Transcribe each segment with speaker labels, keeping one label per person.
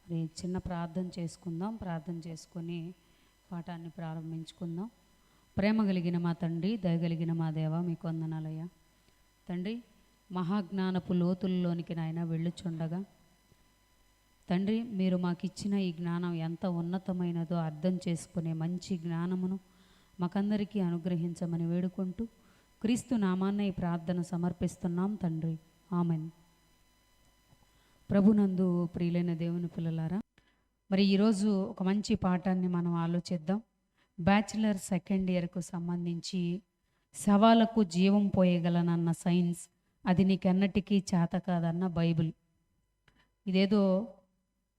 Speaker 1: మరి చిన్న ప్రార్థన చేసుకుందాం. ప్రార్థన చేసుకొని పాఠాన్ని ప్రారంభించుకుందాం. ప్రేమ కలిగిన మా తండ్రి, దయగలిగిన మా దేవ, మీకు వందనాలయ్యా. తండ్రి, మహాజ్ఞానపు లోతుల్లోనికి నాయన వెళ్ళుచుండగా తండ్రి, మీరు మాకు ఇచ్చిన ఈ జ్ఞానం ఎంత ఉన్నతమైనదో అర్థం చేసుకునే మంచి జ్ఞానమును మాకందరికీ అనుగ్రహించమని వేడుకుంటూ క్రీస్తు నామాన్న ఈ ప్రార్థన సమర్పిస్తున్నాం తండ్రి, ఆమెన్. ప్రభునందు ప్రియులైన దేవుని పిల్లలారా, మరి ఈరోజు ఒక మంచి పాఠాన్ని మనం ఆలోచిద్దాం. బ్యాచిలర్ సెకండ్ ఇయర్కు సంబంధించి శవాలకు జీవం పోయగలనన్న సైన్స్, అది నీకెన్నటికీ చేత కాదన్న బైబిల్. ఇదేదో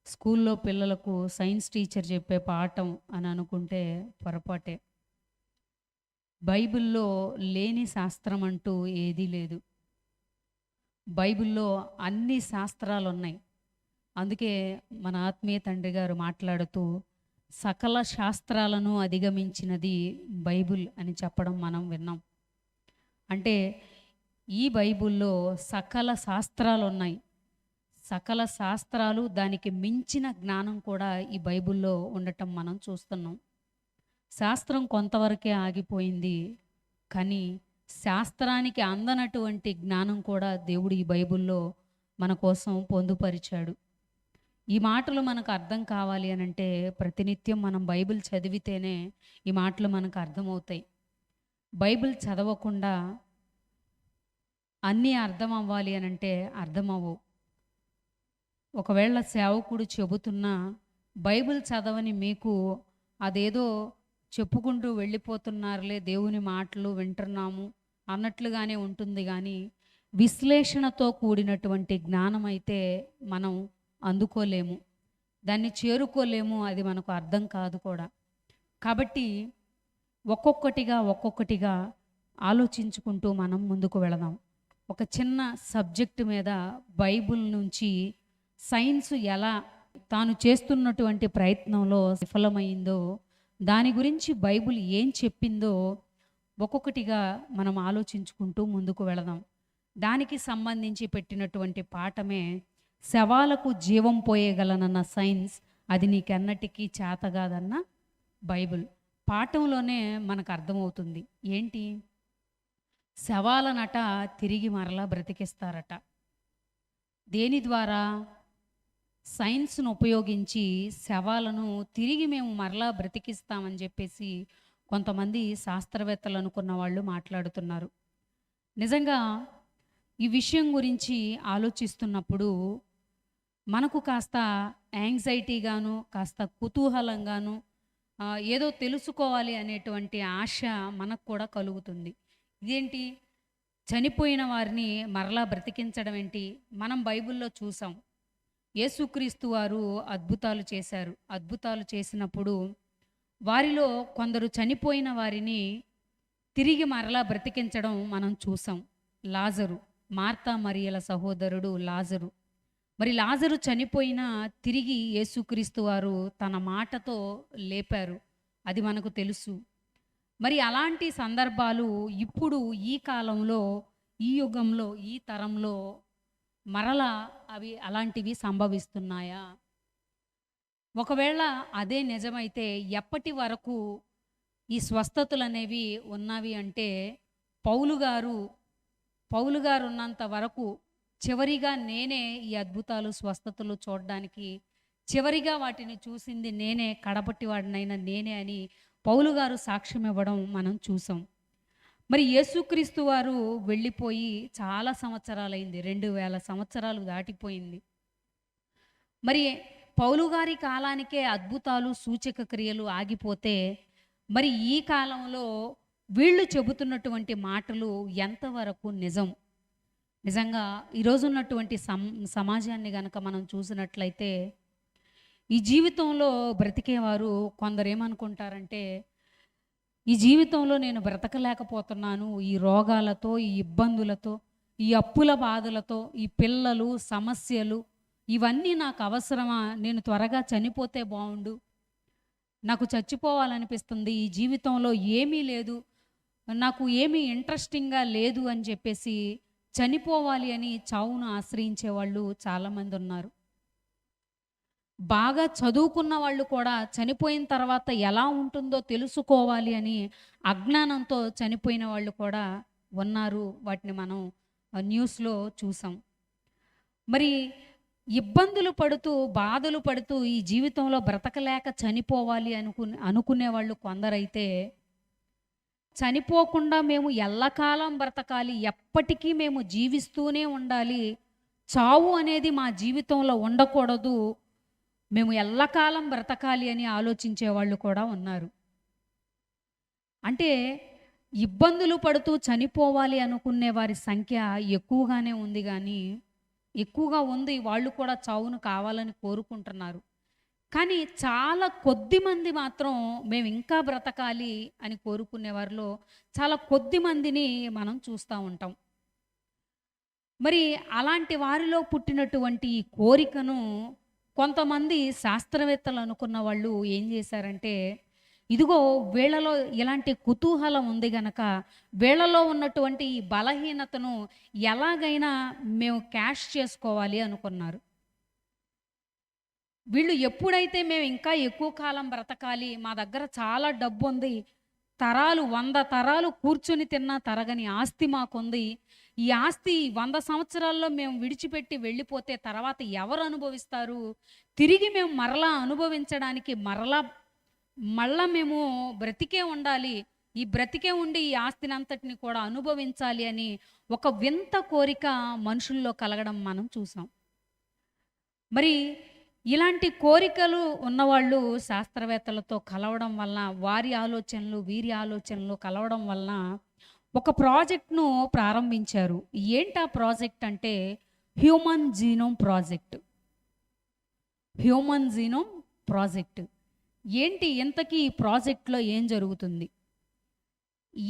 Speaker 1: స్కూల్లో పిల్లలకు సైన్స్ టీచర్ చెప్పే పాఠం అని అనుకుంటే పొరపాటే. బైబిల్లో లేని శాస్త్రం అంటూ ఏదీ లేదు. బైబిల్లో అన్ని శాస్త్రాలు ఉన్నాయి. అందుకే మన ఆత్మీయ తండ్రి గారు మాట్లాడుతూ సకల శాస్త్రాలను అధిగమించినది బైబిల్ అని చెప్పడం మనం విన్నాం. అంటే ఈ బైబిల్లో సకల శాస్త్రాలు ఉన్నాయి. సకల శాస్త్రాలు, దానికి మించిన జ్ఞానం కూడా ఈ బైబిల్లో ఉండటం మనం చూస్తున్నాం. శాస్త్రం కొంతవరకే ఆగిపోయింది, కానీ శాస్త్రానికి అందనటువంటి జ్ఞానం కూడా దేవుడు ఈ బైబిల్లో మన కోసం పొందుపరిచాడు. ఈ మాటలు మనకు అర్థం కావాలి అని అంటే ప్రతినిత్యం మనం బైబిల్ చదివితేనే ఈ మాటలు మనకు అర్థమవుతాయి. బైబిల్ చదవకుండా అన్నీ అర్థం అవ్వాలి అని అంటే అర్థమవ్వవు. ఒకవేళ సేవకుడు చెబుతున్నా బైబిల్ చదవని మీకు అదేదో చెప్పుకుంటూ వెళ్ళిపోతున్నారులే, దేవుని మాటలు వింటున్నాము అన్నట్లుగానే ఉంటుంది. కానీ విశ్లేషణతో కూడినటువంటి జ్ఞానం అయితే మనం అందుకోలేము, దాన్ని చేరుకోలేము, అది మనకు అర్థం కాదు కూడా. కాబట్టి ఒక్కొక్కటిగా ఆలోచించుకుంటూ మనం ముందుకు వెళదాం. ఒక చిన్న సబ్జెక్టు మీద బైబిల్ నుంచి సైన్స్ ఎలా తాను చేస్తున్నటువంటి ప్రయత్నంలో విఫలమైందో, దాని గురించి బైబిల్ ఏం చెప్పిందో ఒక్కొక్కటిగా మనం ఆలోచించుకుంటూ ముందుకు వెళదాం. దానికి సంబంధించి పెట్టినటువంటి పాఠమే శవాలకు జీవం పోయగలనన్న సైన్స్, అది నీకెన్నటికీ చేతగాదన్న బైబిల్. పాఠంలోనే మనకు అర్థమవుతుంది ఏంటి. శవాలనట తిరిగి మరలా బ్రతికిస్తారట. దేని ద్వారా? సైన్స్ను ఉపయోగించి శవాలను తిరిగి మేము మరలా బ్రతికిస్తామని చెప్పేసి కొంతమంది శాస్త్రవేత్తలు అనుకున్న వాళ్ళు మాట్లాడుతున్నారు. నిజంగా ఈ విషయం గురించి ఆలోచిస్తున్నప్పుడు మనకు కాస్త యాంగ్జైటీగాను, కాస్త కుతూహలంగాను, ఏదో తెలుసుకోవాలి అనేటువంటి ఆశ మనకు కూడా కలుగుతుంది. ఇదేంటి, చనిపోయిన వారిని మరలా బ్రతికించడం ఏంటి? మనం బైబిల్లో చూసాం, యేసుక్రీస్తు వారు అద్భుతాలు చేశారు. అద్భుతాలు చేసినప్పుడు వారిలో కొందరు చనిపోయిన వారిని తిరిగి మరలా బ్రతికించడం మనం చూసాం. లాజరు, మార్తా మరియల సహోదరుడు లాజరు. మరి లాజరు చనిపోయినా తిరిగి యేసుక్రీస్తు వారు తన మాటతో లేపారు, అది మనకు తెలుసు. మరి అలాంటి సందర్భాలు ఇప్పుడు ఈ కాలంలో, ఈ యుగంలో, ఈ తరంలో మరలా అలాంటివి సంభవిస్తున్నాయా? ఒకవేళ అదే నిజమైతే ఎప్పటి వరకు ఈ స్వస్థతలు అనేవి ఉన్నవి అంటే, పౌలు గారు ఉన్నంత వరకు చివరిగా నేనే ఈ అద్భుతాలు స్వస్థతలు చూడడానికి, చివరిగా వాటిని చూసింది నేనే, కడపట్టి వాడినైనా నేనే అని పౌలు గారు సాక్ష్యం ఇవ్వడం మనం చూసాం. మరి యేసుక్రీస్తు వారు వెళ్ళిపోయి చాలా సంవత్సరాలైంది, 2000 సంవత్సరాలు దాటిపోయింది. మరి పౌలు గారి కాలానికే అద్భుతాలు సూచక క్రియలు ఆగిపోతే, మరి ఈ కాలంలో వీళ్ళు చెబుతున్నటువంటి మాటలు ఎంతవరకు నిజం? నిజంగా ఈరోజు ఉన్నటువంటి సమాజాన్ని గనక మనం చూసినట్లయితే, ఈ జీవితంలో బ్రతికేవారు కొందరు ఏమనుకుంటారంటే, ఈ జీవితంలో నేను బ్రతకలేకపోతున్నాను, ఈ రోగాలతో, ఈ ఇబ్బందులతో, ఈ అప్పుల బాధలతో, ఈ పిల్లలు, సమస్యలు, ఇవన్నీ నాకు అవసరమా? నేను త్వరగా చనిపోతే బాగుండు, నాకు చచ్చిపోవాలనిపిస్తుంది, ఈ జీవితంలో ఏమీ లేదు, నాకు ఏమీ ఇంట్రెస్టింగ్గా లేదు అని చెప్పేసి చనిపోవాలి అని చావును ఆశ్రయించే వాళ్ళు చాలామంది ఉన్నారు. బాగా చదువుకున్న వాళ్ళు కూడా చనిపోయిన తర్వాత ఎలా ఉంటుందో తెలుసుకోవాలి అని అజ్ఞానంతో చనిపోయిన వాళ్ళు కూడా ఉన్నారు. వాటిని మనం న్యూస్‌లో చూసాం. మరి ఇబ్బందులు పడుతూ, బాధలు పడుతూ ఈ జీవితంలో బ్రతకలేక చనిపోవాలి అనుకునే వాళ్ళు కొందరైతే, చనిపోకుండా మేము ఎల్లకాలం బ్రతకాలి, ఎప్పటికీ మేము జీవిస్తూనే ఉండాలి, చావు అనేది మా జీవితంలో ఉండకూడదు, మేము ఎల్లకాలం బ్రతకాలి అని ఆలోచించే వాళ్ళు కూడా ఉన్నారు. అంటే ఇబ్బందులు పడుతూ చనిపోవాలి అనుకునే వారి సంఖ్య ఎక్కువగానే ఉంది గానీ, ఎక్కువగా ఉంది. వాళ్ళు కూడా చావును కావాలని కోరుకుంటున్నారు. కానీ చాలా కొద్ది మంది మాత్రం మేము ఇంకా బ్రతకాలి అని కోరుకునే వారిలో చాలా కొద్ది మందిని మనం చూస్తూ ఉంటాం. మరి అలాంటి వారిలో పుట్టినటువంటి ఈ కోరికను కొంతమంది శాస్త్రవేత్తలు అనుకున్న వాళ్ళు ఏం చేశారంటే, ఇదిగో వీళ్ళలో ఇలాంటి కుతూహలం ఉంది గనక, వీళ్ళలో ఉన్నటువంటి ఈ బలహీనతను ఎలాగైనా మేము క్యాష్ చేసుకోవాలి అనుకున్నారు. వీళ్ళు ఎప్పుడైతే మేము ఇంకా ఎక్కువ కాలం బ్రతకాలి, మా దగ్గర చాలా డబ్బుంది, తరాలు 100 తరాలు కూర్చొని తిన్నా తరగని ఆస్తి మాకుంది, ఈ ఆస్తి 100 సంవత్సరాల్లో మేము విడిచిపెట్టి వెళ్ళిపోతే తర్వాత ఎవరు అనుభవిస్తారు? తిరిగి మేము మరలా అనుభవించడానికి మళ్ళా మేము బ్రతికే ఉండాలి, ఈ బ్రతికే ఉండి ఈ ఆస్తినంతటిని కూడా అనుభవించాలి అని ఒక వింత కోరిక మనుషుల్లో కలగడం మనం చూసాం. మరి ఇలాంటి కోరికలు ఉన్నవాళ్ళు శాస్త్రవేత్తలతో కలవడం వలన, వారి ఆలోచనలు వీరి ఆలోచనలు కలవడం వలన ఒక ప్రాజెక్ట్‌ను ప్రారంభించారు. ఏంటా ప్రాజెక్ట్ అంటే human genome project. Human genome project. ఏంటి ఇంతకీ ఈ ప్రాజెక్ట్‌లో ఏం జరుగుతుంది?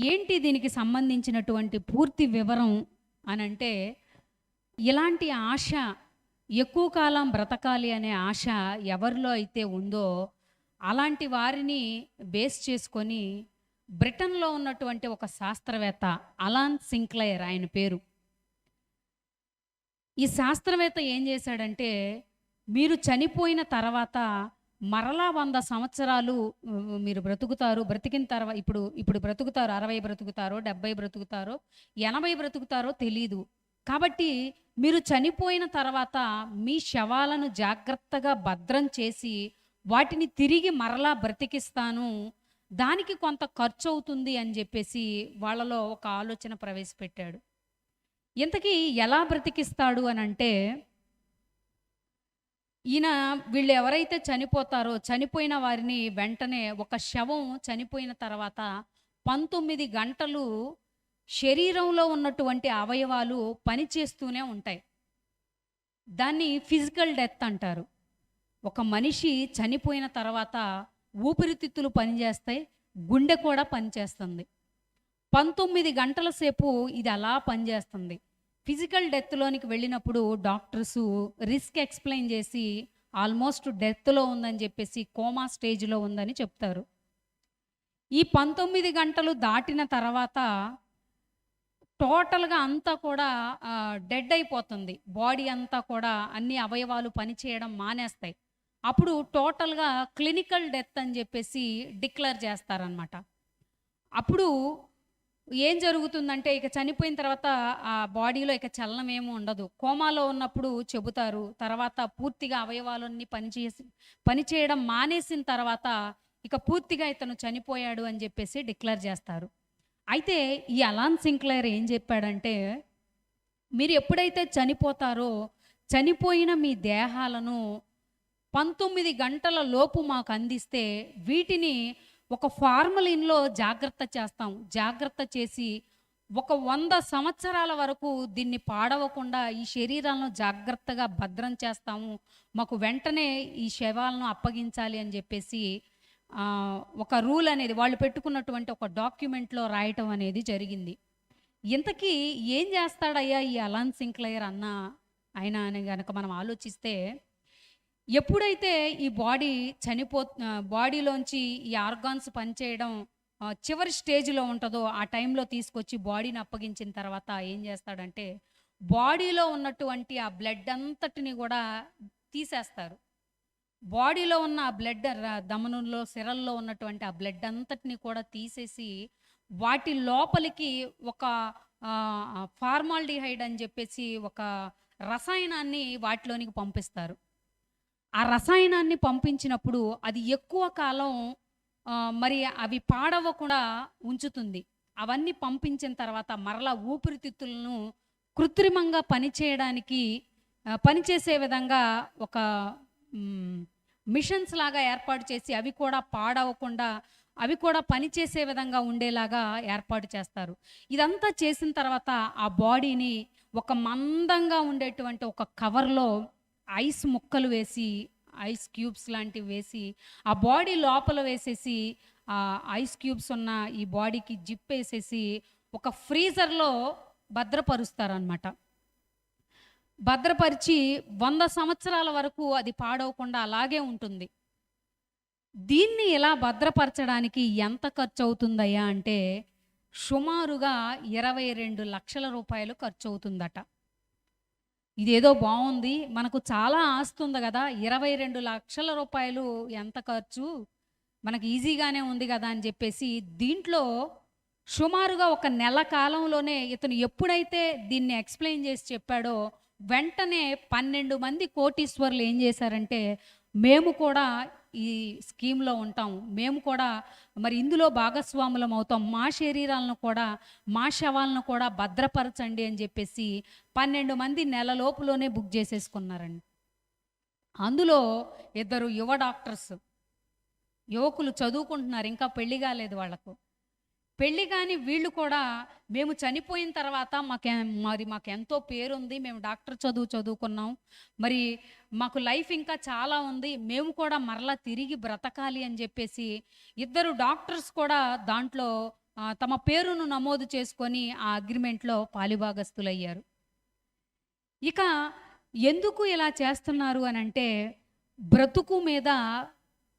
Speaker 1: ఏంటి దీనికి సంబంధించినటువంటి పూర్తి వివరం అనంటే, ఇలాంటి ఆశ, ఎక్కువ కాలం బ్రతకాలి అనే ఆశ ఎవరిలో అయితే ఉందో అలాంటి వారిని బేస్ చేసుకొని బ్రిటన్‌లో ఉన్నటువంటి ఒక శాస్త్రవేత్త అలాన్ సింక్లైర్ ఆయన పేరు. ఈ శాస్త్రవేత్త ఏం చేశాడంటే, మీరు చనిపోయిన తర్వాత మరలా 100 సంవత్సరాలు మీరు బ్రతుకుతారు. బ్రతికిన ఇప్పుడు బ్రతుకుతారు. 60 బ్రతుకుతారో, 70 బ్రతుకుతారో, 80 బ్రతుకుతారో తెలీదు. కాబట్టి మీరు చనిపోయిన తర్వాత మీ శవాలను జాగ్రత్తగా భద్రం చేసి వాటిని తిరిగి మరలా బ్రతికిస్తాను. దానికి కొంత ఖర్చవుతుంది అని చెప్పేసి వాళ్ళలో ఒక ఆలోచన ప్రవేశపెట్టాడు. ఇంతకీ ఎలా బ్రతికిస్తాడు అనంటే, వీళ్ళు ఎవరైతే చనిపోతారో చనిపోయిన వారిని వెంటనే ఒక శవం చనిపోయిన తర్వాత 19 గంటలు శరీరంలో ఉన్నటువంటి అవయవాలు పనిచేస్తూనే ఉంటాయి. దాన్ని ఫిజికల్ డెత్ అంటారు. ఒక మనిషి చనిపోయిన తర్వాత ఊపిరితిత్తులు పనిచేస్తాయి, గుండె కూడా పనిచేస్తుంది. 19 గంటల సేపు ఇది అలా పనిచేస్తుంది. ఫిజికల్ డెత్లోనికి వెళ్ళినప్పుడు డాక్టర్సు రిస్క్ ఎక్స్ప్లెయిన్ చేసి ఆల్మోస్ట్ డెత్లో ఉందని చెప్పేసి కోమా స్టేజ్లో ఉందని చెప్తారు. ఈ 19 గంటలు దాటిన తర్వాత టోటల్గా అంతా కూడా డెడ్ అయిపోతుంది. బాడీ అంతా కూడా అన్ని అవయవాలు పనిచేయడం మానేస్తాయి. అప్పుడు టోటల్గా క్లినికల్ డెత్ అని చెప్పేసి డిక్లేర్ చేస్తారనమాట. అప్పుడు ఏం జరుగుతుందంటే, ఇక చనిపోయిన తర్వాత ఆ బాడీలో ఇక చలనం ఏమి ఉండదు. కోమాలో ఉన్నప్పుడు చెబుతారు. తర్వాత పూర్తిగా అవయవాలన్నీ పనిచేయడం మానేసిన తర్వాత ఇక పూర్తిగా ఇతను చనిపోయాడు అని చెప్పేసి డిక్లేర్ చేస్తారు. అయితే ఈ అలాన్ సింక్లైర్ ఏం చెప్పాడంటే, మీరు ఎప్పుడైతే చనిపోతారో చనిపోయిన మీ దేహాలను 19 గంటల లోపు మాకు అందిస్తే వీటిని ఒక ఫార్మలిన్లో జాగ్రత్త చేస్తాం. జాగ్రత్త చేసి ఒక 100 సంవత్సరాల వరకు దీన్ని పాడవకుండా ఈ శరీరాలను జాగ్రత్తగా భద్రం చేస్తాము. మాకు వెంటనే ఈ శవాలను అప్పగించాలి అని చెప్పేసి ఒక రూల్ అనేది వాళ్ళు పెట్టుకున్నటువంటి ఒక డాక్యుమెంట్లో రాయటం అనేది జరిగింది. ఇంతకీ ఏం చేస్తాడయ్యా ఈ అలాన్ సింక్లైర్ ఆయన అని గనక మనం ఆలోచిస్తే, ఎప్పుడైతే ఈ బాడీలోంచి ఈ ఆర్గాన్స్ పనిచేయడం చివరి స్టేజ్లో ఉంటుందో ఆ టైంలో తీసుకొచ్చి బాడీని అప్పగించిన తర్వాత ఏం చేస్తాడంటే, బాడీలో ఉన్నటువంటి ఆ బ్లడ్ అంతటిని కూడా తీసేస్తారు. బాడీలో ఉన్న ఆ బ్లడ్ దమనుల్లో సిరల్లో ఉన్నటువంటి ఆ బ్లడ్ అంతటిని కూడా తీసేసి వాటి లోపలికి ఒక ఫార్మాల్డిహైడ్ అని చెప్పేసి ఒక రసాయనాన్ని వాటిలోనికి పంపిస్తారు. ఆ రసాయనాన్ని పంపించినప్పుడు అది ఎక్కువ కాలం మరి అవి పాడవకుండా ఉంచుతుంది. అవన్నీ పంపించిన తర్వాత మరలా ఊపిరితిత్తులను కృత్రిమంగా పనిచేయడానికి పనిచేసే విధంగా ఒక మిషన్స్ లాగా ఏర్పాటు చేసి అవి కూడా పాడవకుండా అవి కూడా పనిచేసే విధంగా ఉండేలాగా ఏర్పాటు చేస్తారు. ఇదంతా చేసిన తర్వాత ఆ బాడీని ఒక మందంగా ఉండేటువంటి ఒక కవర్లో ఐస్ ముక్కలు వేసి, ఐస్ క్యూబ్స్ లాంటివి వేసి ఆ బాడీ లోపల వేసేసి ఆ ఐస్ క్యూబ్స్ ఉన్న ఈ బాడీకి జిప్ వేసేసి ఒక ఫ్రీజర్లో భద్రపరుస్తారనమాట. భద్రపరిచి 100 సంవత్సరాల వరకు అది పాడవకుండా అలాగే ఉంటుంది. దీన్ని ఇలా భద్రపరచడానికి ఎంత ఖర్చు అవుతుందయ్యా అంటే సుమారుగా 22 లక్షల రూపాయలు ఖర్చు అవుతుందట. ఇదేదో బాగుంది, మనకు చాలా ఆస్తుంది కదా, 22 లక్షల రూపాయలు ఎంత ఖర్చు, మనకి ఈజీగానే ఉంది కదా అని చెప్పేసి దీంట్లో సుమారుగా ఒక నెల కాలంలోనే ఇతను ఎప్పుడైతే దీన్ని ఎక్స్ప్లెయిన్ చేసి చెప్పాడో వెంటనే 12 మంది కోటీశ్వర్లు ఏం చేశారంటే మేము కూడా ఈ స్కీమ్లో ఉంటాం, మేము కూడా మరి ఇందులో భాగస్వాములం అవుతాం, మా శరీరాలను కూడా మా శవాలను కూడా భద్రపరచండి అని చెప్పేసి 12 మంది నెలలోపులోనే బుక్ చేసేసుకున్నారండి. అందులో 2 యువ డాక్టర్స్, యువకులు చదువుకుంటున్నారు, ఇంకా పెళ్లి కాలేదు వాళ్ళకు. పెళ్ళి కానీ వీళ్ళు కూడా మేము చనిపోయిన తర్వాత మాకెంతో పేరుంది, మేము డాక్టర్ చదువుకున్నాం, మరి మాకు లైఫ్ ఇంకా చాలా ఉంది, మేము కూడా మరలా తిరిగి బ్రతకాలి అని చెప్పేసి 2 డాక్టర్స్ కూడా దాంట్లో తమ పేరును నమోదు చేసుకొని ఆ అగ్రిమెంట్లో పాలిభాగస్తులయ్యారు. ఇక ఎందుకు ఇలా చేస్తున్నారు అని అంటే బ్రతుకు మీద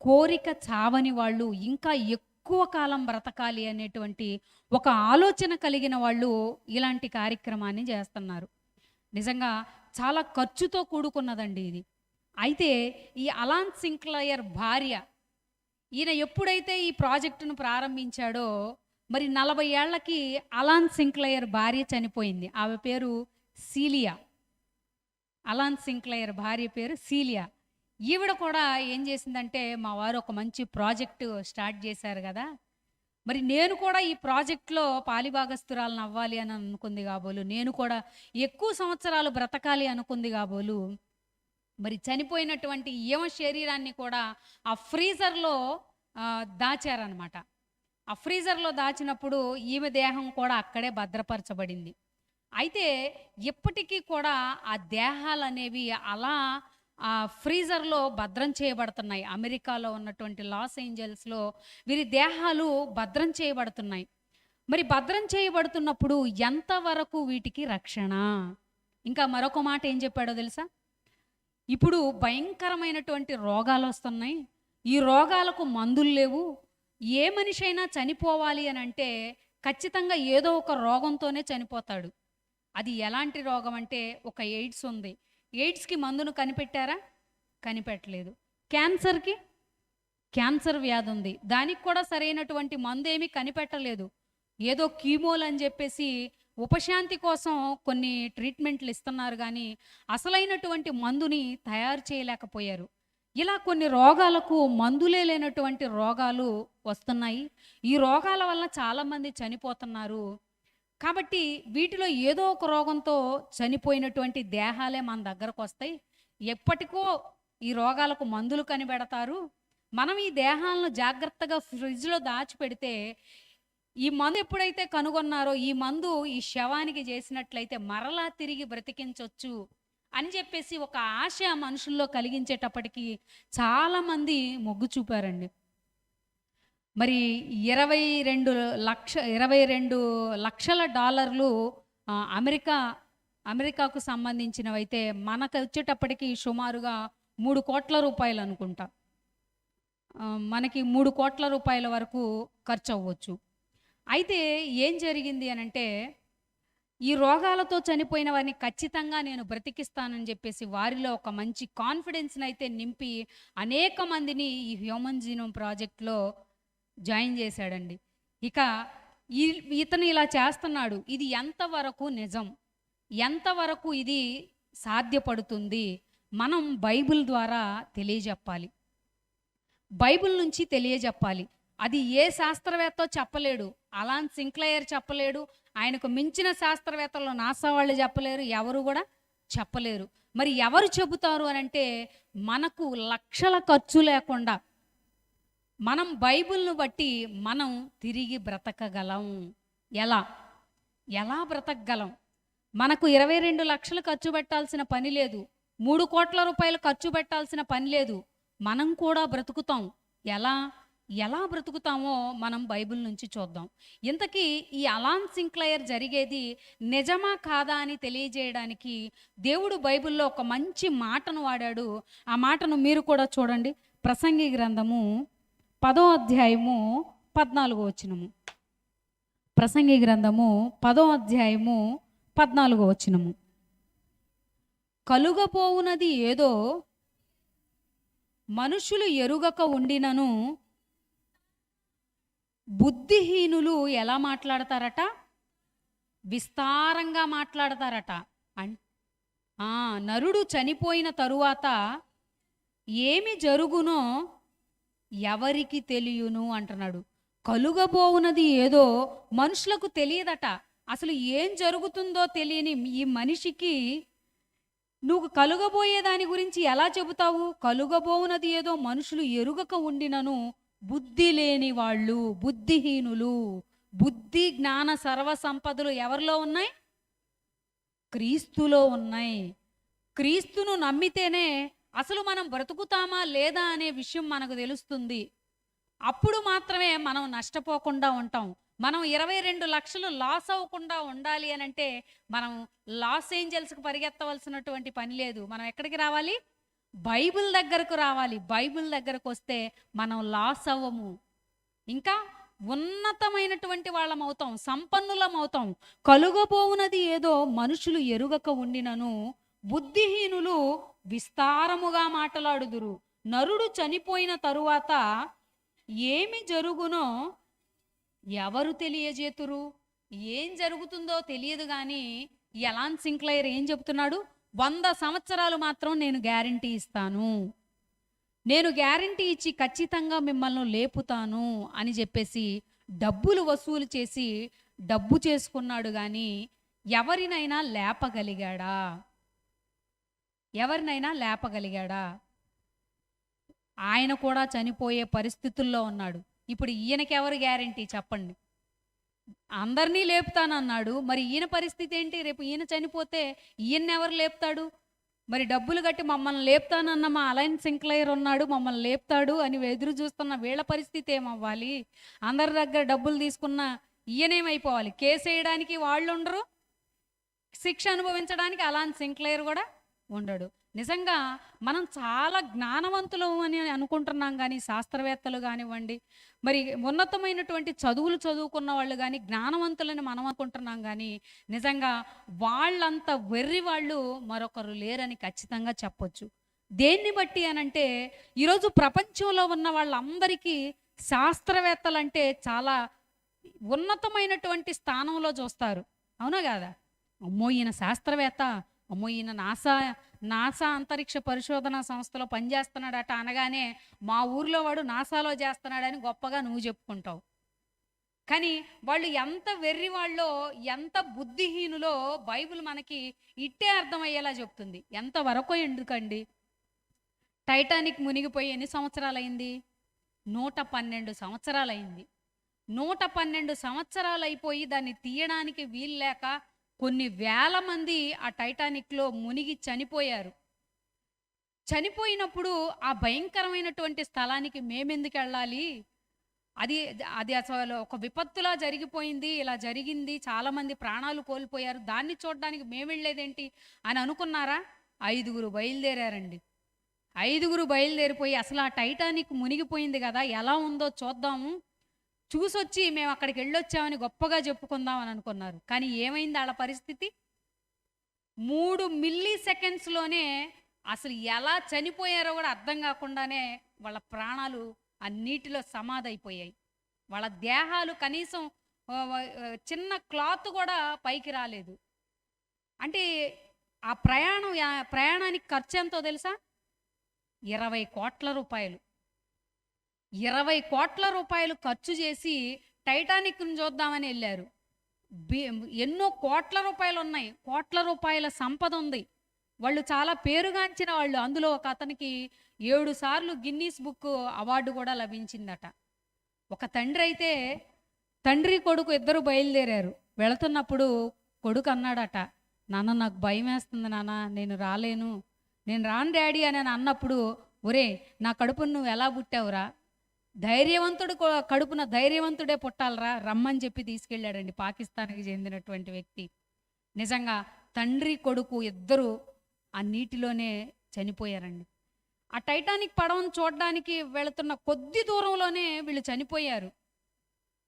Speaker 1: కోరిక చావని వాళ్ళు, ఇంకా ఎక్కువ కాలం బ్రతకాలి అనేటువంటి ఒక ఆలోచన కలిగిన వాళ్ళు ఇలాంటి కార్యక్రమాన్ని చేస్తున్నారు. నిజంగా చాలా ఖర్చుతో కూడుకున్నదండి ఇది. అయితే ఈ అలాన్ సింక్లయర్ భార్య, ఈయన ఎప్పుడైతే ఈ ప్రాజెక్టును ప్రారంభించాడో మరి 40 ఏళ్లకి అలాన్ సింక్లయర్ భార్య చనిపోయింది. ఆమె పేరు సీలియా. అలాన్ సింక్లయర్ భార్య పేరు సీలియా. ఈవిడ కూడా ఏం చేసిందంటే మా వారు ఒక మంచి ప్రాజెక్టు స్టార్ట్ చేశారు కదా, మరి నేను కూడా ఈ ప్రాజెక్ట్లో పాలిభాగస్తురాలను అవ్వాలి అని అనుకుంది కాబోలు, నేను కూడా ఎక్కువ సంవత్సరాలు బ్రతకాలి అనుకుంది కాబోలు మరి చనిపోయినటువంటి ఈమ శరీరాన్ని కూడా ఆ ఫ్రీజర్లో దాచారనమాట. ఆ ఫ్రీజర్లో దాచినప్పుడు ఈమె దేహం కూడా అక్కడే భద్రపరచబడింది. అయితే ఇప్పటికీ కూడా ఆ దేహాలు అనేవి అలా ఆ ఫ్రీజర్లో భద్రం చేయబడుతున్నాయి. అమెరికాలో ఉన్నటువంటి లాస్ ఏంజల్స్లో వీరి దేహాలు భద్రం చేయబడుతున్నాయి. మరి భద్రం చేయబడుతున్నప్పుడు ఎంతవరకు వీటికి రక్షణ? ఇంకా మరొక మాట ఏం చెప్పాడో తెలుసా? ఇప్పుడు భయంకరమైనటువంటి రోగాలు వస్తున్నాయి, ఈ రోగాలకు మందులు లేవు, ఏ మనిషి అయినా చనిపోవాలి అని అంటే ఖచ్చితంగా ఏదో ఒక రోగంతోనే చనిపోతాడు. అది ఎలాంటి రోగం అంటే ఒక ఎయిడ్స్ ఉంది, ఎయిడ్స్కి మందును కనిపెట్టారా? కనిపెట్టలేదు. క్యాన్సర్ వ్యాధి ఉంది, దానికి కూడా సరైనటువంటి మందు ఏమీ కనిపెట్టలేదు. ఏదో కీమోలు అని చెప్పేసి ఉపశాంతి కోసం కొన్ని ట్రీట్మెంట్లు ఇస్తున్నారు, కానీ అసలైనటువంటి మందుని తయారు చేయలేకపోయారు. ఇలా కొన్ని రోగాలకు మందులే లేనటువంటి రోగాలు వస్తున్నాయి. ఈ రోగాల వల్ల చాలామంది చనిపోతున్నారు. కాబట్టి వీటిలో ఏదో ఒక రోగంతో చనిపోయినటువంటి దేహాలే మన దగ్గరకు వస్తాయి. ఎప్పటికో ఈ రోగాలకు మందులు కనిపెడతారు. మనం ఈ దేహాలను జాగ్రత్తగా ఫ్రిడ్జ్లో దాచిపెడితే ఈ మందు ఎప్పుడైతే కనుగొన్నారో ఈ మందు ఈ శవానికి చేసినట్లయితే మరలా తిరిగి బ్రతికించవచ్చు అని చెప్పేసి ఒక ఆశ మనుషుల్లో కలిగించేటప్పటికి చాలామంది మొగ్గు చూపారండి. మరి 22 లక్షల డాలర్లు అమెరికాకు సంబంధించినవైతే మనకు వచ్చేటప్పటికి సుమారుగా 3 కోట్ల రూపాయలు అనుకుంటా, మనకి 3 కోట్ల రూపాయల వరకు ఖర్చు అవ్వచ్చు. అయితే ఏం జరిగింది అని అంటే ఈ రోగాలతో చనిపోయిన వారిని ఖచ్చితంగా నేను బ్రతికిస్తానని చెప్పేసి వారిలో ఒక మంచి కాన్ఫిడెన్స్ని అయితే నింపి అనేక మందిని ఈ హ్యూమన్ జీనోమ్ ప్రాజెక్ట్లో జాయిన్ చేశాడండి. ఇక ఇతను ఇలా చేస్తున్నాడు. ఇది ఎంతవరకు నిజం, ఎంతవరకు ఇది సాధ్యపడుతుంది, మనం బైబిల్ ద్వారా తెలియజెప్పాలి, బైబిల్ నుంచి తెలియజెప్పాలి. అది ఏ శాస్త్రవేత్త చెప్పలేడు, అలాన్ సింక్లయర్ చెప్పలేడు, ఆయనకు మించిన శాస్త్రవేత్తలు నాసా వాళ్ళు చెప్పలేరు, ఎవరు కూడా చెప్పలేరు. మరి ఎవరు చెబుతారు అని అంటే, మనకు లక్షల ఖర్చు లేకుండా మనం బైబిల్ను బట్టి మనం తిరిగి బ్రతకగలం. ఎలా ఎలా బ్రతకగలం? మనకు 22 లక్షలు ఖర్చు పెట్టాల్సిన పని లేదు, 3 కోట్ల రూపాయలు ఖర్చు పెట్టాల్సిన పని లేదు. మనం కూడా బ్రతుకుతాం. ఎలా ఎలా బ్రతుకుతామో మనం బైబిల్ నుంచి చూద్దాం. ఇంతకీ ఈ అలాన్ సింక్లయర్ జరిగేది నిజమా కాదా అని తెలియజేయడానికి దేవుడు బైబిల్లో ఒక మంచి మాటను వాడాడు. ఆ మాటను మీరు కూడా చూడండి. ప్రసంగి గ్రంథము 10వ అధ్యాయము 14వ వచనము. ప్రసంగి గ్రంథము 10వ అధ్యాయము 14వ వచనము. కలుగపోవునది ఏదో మనుషులు ఎరుగక ఉండినను బుద్ధిహీనులు ఎలా మాట్లాడతారట? విస్తారంగా మాట్లాడతారట. నరుడు చనిపోయిన తరువాత ఏమి జరుగునో ఎవరికి తెలియను అంటున్నాడు. కలుగబోవునది ఏదో మనుషులకు తెలియదట. అసలు ఏం జరుగుతుందో తెలియని ఈ మనిషికి నువ్వు కలుగబోయే దాని గురించి ఎలా చెబుతావు? కలుగబోవునది ఏదో మనుషులు ఎరుగక ఉండినను బుద్ధి లేని వాళ్ళు, బుద్ధిహీనులు. బుద్ధి జ్ఞాన సర్వ సంపదలు ఎవరిలో ఉన్నాయి? క్రీస్తులో ఉన్నాయి. క్రీస్తును నమ్మితేనే అసలు మనం బ్రతుకుతామా లేదా అనే విషయం మనకు తెలుస్తుంది. అప్పుడు మాత్రమే మనం నష్టపోకుండా ఉంటాం. మనం 22 లక్షలు లాస్ అవ్వకుండా ఉండాలి అని అంటే మనం లాస్ ఏంజల్స్కి పరిగెత్తవలసినటువంటి పని లేదు. మనం ఎక్కడికి రావాలి? బైబిల్ దగ్గరకు రావాలి. బైబిల్ దగ్గరకు వస్తే మనం లాస్ అవ్వము, ఇంకా ఉన్నతమైనటువంటి వాళ్ళం అవుతాం, సంపన్నులం అవుతాం. కలుగబోవునది ఏదో మనుషులు ఎరుగక ఉండినను బుద్ధిహీనులు విస్తారముగా మాట్లాడుదురు. నరుడు చనిపోయిన తరువాత ఏమి జరుగునో ఎవరు తెలియజేతురు? ఏం జరుగుతుందో తెలియదు. కానీ అలాన్ సింక్లయర్ ఏం చెబుతున్నాడు? 100 సంవత్సరాలు మాత్రం నేను గ్యారంటీ ఇస్తాను, నేను గ్యారంటీ ఇచ్చి ఖచ్చితంగా మిమ్మల్ని లేపుతాను అని చెప్పేసి డబ్బులు వసూలు చేసి డబ్బు చేసుకున్నాడు. కానీ ఎవరినైనా లేపగలిగాడా? ఎవరినైనా లేపగలిగాడా? ఆయన కూడా చనిపోయే పరిస్థితుల్లో ఉన్నాడు. ఇప్పుడు ఈయనకి ఎవరు గ్యారంటీ చెప్పండి? అందరినీ లేపుతానన్నాడు. మరి ఈయన పరిస్థితి ఏంటి? రేపు ఈయన చనిపోతే ఈయన్ని ఎవరు లేపుతాడు? మరి డబ్బులు కట్టి మమ్మల్ని లేపుతానన్న మా అలాన్ సింక్లయర్ ఉన్నాడు, మమ్మల్ని లేపుతాడు అని ఎదురు చూస్తున్న వీళ్ళ పరిస్థితి ఏమవ్వాలి? అందరి దగ్గర డబ్బులు తీసుకున్న ఈయనేమైపోవాలి? కేసు వేయడానికి వాళ్ళు ఉండరు, శిక్ష అనుభవించడానికి అలాన్ సింక్లయర్ కూడా ఉండడు. నిజంగా మనం చాలా జ్ఞానవంతులు అని అనుకుంటున్నాం, కానీ శాస్త్రవేత్తలు కానివ్వండి, మరి ఉన్నతమైనటువంటి చదువులు చదువుకున్న వాళ్ళు కానీ జ్ఞానవంతులని మనం అనుకుంటున్నాం. కానీ నిజంగా వాళ్ళంత వెర్రి వాళ్ళు మరొకరు లేరని ఖచ్చితంగా చెప్పొచ్చు. దేన్ని బట్టి అనంటే, ఈరోజు ప్రపంచంలో ఉన్న వాళ్ళందరికీ శాస్త్రవేత్తలంటే చాలా ఉన్నతమైనటువంటి స్థానంలో చూస్తారు. అవునా కాదా? అమ్మో ఈయన శాస్త్రవేత్త, అమ్మో ఈయన నాసా అంతరిక్ష పరిశోధన సంస్థలో పనిచేస్తున్నాడట అనగానే మా ఊర్లో వాడు నాసాలో చేస్తున్నాడని గొప్పగా నువ్వు చెప్పుకుంటావు. కానీ వాళ్ళు ఎంత వెర్రి వాళ్ళో, ఎంత బుద్ధిహీనులో బైబిల్ మనకి ఇట్టే అర్థమయ్యేలా చెప్తుంది. ఎంతవరకు ఎందుకండి? టైటానిక్ మునిగిపోయి ఎన్ని సంవత్సరాలైంది? 112 సంవత్సరాలైంది. 112 సంవత్సరాలు అయిపోయి దాన్ని తీయడానికి వీలు లేక కొన్ని వేల మంది ఆ టైటానిక్లో మునిగి చనిపోయారు. చనిపోయినప్పుడు ఆ భయంకరమైనటువంటి స్థలానికి మేమెందుకు వెళ్ళాలి? అది అది అసలు ఒక విపత్తులా జరిగిపోయింది, ఇలా జరిగింది, చాలామంది ప్రాణాలు కోల్పోయారు, దాన్ని చూడడానికి మేము వెళ్ళేదేంటి అని అనుకున్నారా? 5గురు బయలుదేరారండి. 5గురు బయలుదేరిపోయి అసలు ఆ టైటానిక్ మునిగిపోయింది కదా, ఎలా ఉందో చూద్దాము, చూసొచ్చి మేము అక్కడికి వెళ్ళొచ్చామని గొప్పగా చెప్పుకుందాం అని అనుకున్నారు. కానీ ఏమైంది వాళ్ళ పరిస్థితి? 3 మిల్లీ సెకండ్స్‌లోనే అసలు ఎలా చనిపోయారో కూడా అర్థం కాకుండానే వాళ్ళ ప్రాణాలు ఆ నీటిలో సమాధైపోయాయి. వాళ్ళ దేహాలు కనీసం చిన్న క్లాత్ కూడా పైకి రాలేదు. అంటే ఆ ప్రయాణానికి ఖర్చు ఎంతో తెలుసా? 20,00,00,000 రూపాయలు. 20,00,00,000 రూపాయలు ఖర్చు చేసి టైటానిక్‌ని చూద్దామని వెళ్ళారు. ఎన్నో కోట్ల రూపాయలు ఉన్నాయి. కోట్ల రూపాయల సంపద ఉంది. వాళ్ళు చాలా పేరుగాంచిన వాళ్ళు. అందులో ఒక అతనికి 7 సార్లు గిన్నీస్ బుక్ అవార్డు కూడా లభించిందట. ఒక తండ్రి అయితే తండ్రి కొడుకు ఇద్దరు బయలుదేరారు. వెళుతున్నప్పుడు కొడుకు అన్నాడట, నాన్న నాకు భయం వేస్తుంది నాన్న, నేను రాలేను, నేను రాను డాడీ అని అన్నప్పుడు, ఒరే నా కడుపును నువ్వు ఎలా పుట్టావురా, ధైర్యవంతుడు కడుపున ధైర్యవంతుడే పుట్టాలరా, రమ్మని చెప్పి తీసుకెళ్ళాడండి పాకిస్తాన్కి చెందినటువంటి వ్యక్తి. నిజంగా తండ్రి కొడుకు ఇద్దరు ఆ నీటిలోనే చనిపోయారండి. ఆ టైటానిక్ పడవను చూడడానికి వెళుతున్న కొద్ది దూరంలోనే వీళ్ళు చనిపోయారు.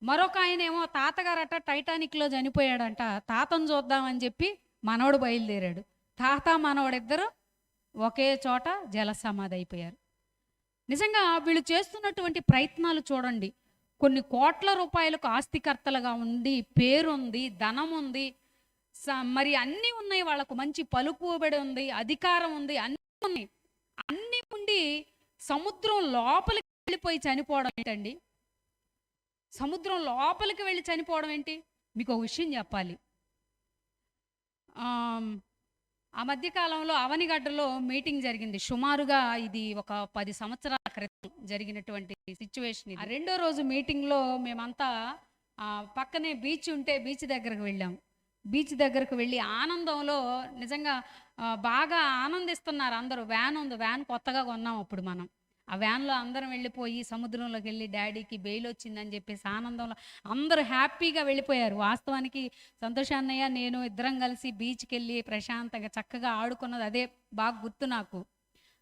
Speaker 1: మరొక ఆయనేమో తాతగారట టైటానిక్లో చనిపోయాడంట. తాతను చూద్దామని చెప్పి మనవడు బయలుదేరాడు. తాత మనవడిద్దరు ఒకే చోట జల సమాధి అయిపోయారు. నిజంగా వీళ్ళు చేస్తున్నటువంటి ప్రయత్నాలు చూడండి. కొన్ని కోట్ల రూపాయలకు ఆస్తికర్తలుగా ఉండి, పేరుంది, ధనం ఉంది, మరి అన్నీ ఉన్నాయి. వాళ్ళకు మంచి పలుకుబడి ఉంది, అధికారం ఉంది, అన్నీ ఉన్నాయి. అన్నీ ఉండి సముద్రం లోపలికి వెళ్ళిపోయి చనిపోవడం ఏంటండి? సముద్రం లోపలికి వెళ్ళి చనిపోవడం ఏంటి? మీకు ఒక విషయం చెప్పాలి. ఆ మధ్యకాలంలో అవనిగడ్డలో మీటింగ్ జరిగింది. సుమారుగా ఇది ఒక 10 సంవత్సరాల క్రితం జరిగినటువంటి సిచ్యువేషన్. ఆ రెండో రోజు మీటింగ్లో మేమంతా పక్కనే బీచ్ ఉంటే బీచ్ దగ్గరకు వెళ్ళాం. బీచ్ దగ్గరకు వెళ్ళి ఆనందంలో నిజంగా బాగా ఆనందిస్తున్నారు అందరూ. వ్యాన్ ఉంది, వ్యాన్ కొత్తగా కొన్నాం అప్పుడు మనం. ఆ వ్యాన్లో అందరం వెళ్ళిపోయి సముద్రంలోకి వెళ్ళి డాడీకి బెయిల్ వచ్చిందని చెప్పేసి ఆనందంలో అందరూ హ్యాపీగా వెళ్ళిపోయారు. వాస్తవానికి సంతోష్ అన్నయ్య నేను ఇద్దరం కలిసి బీచ్కి వెళ్ళి ప్రశాంతంగా చక్కగా ఆడుకున్నది అదే బాగా గుర్తు నాకు.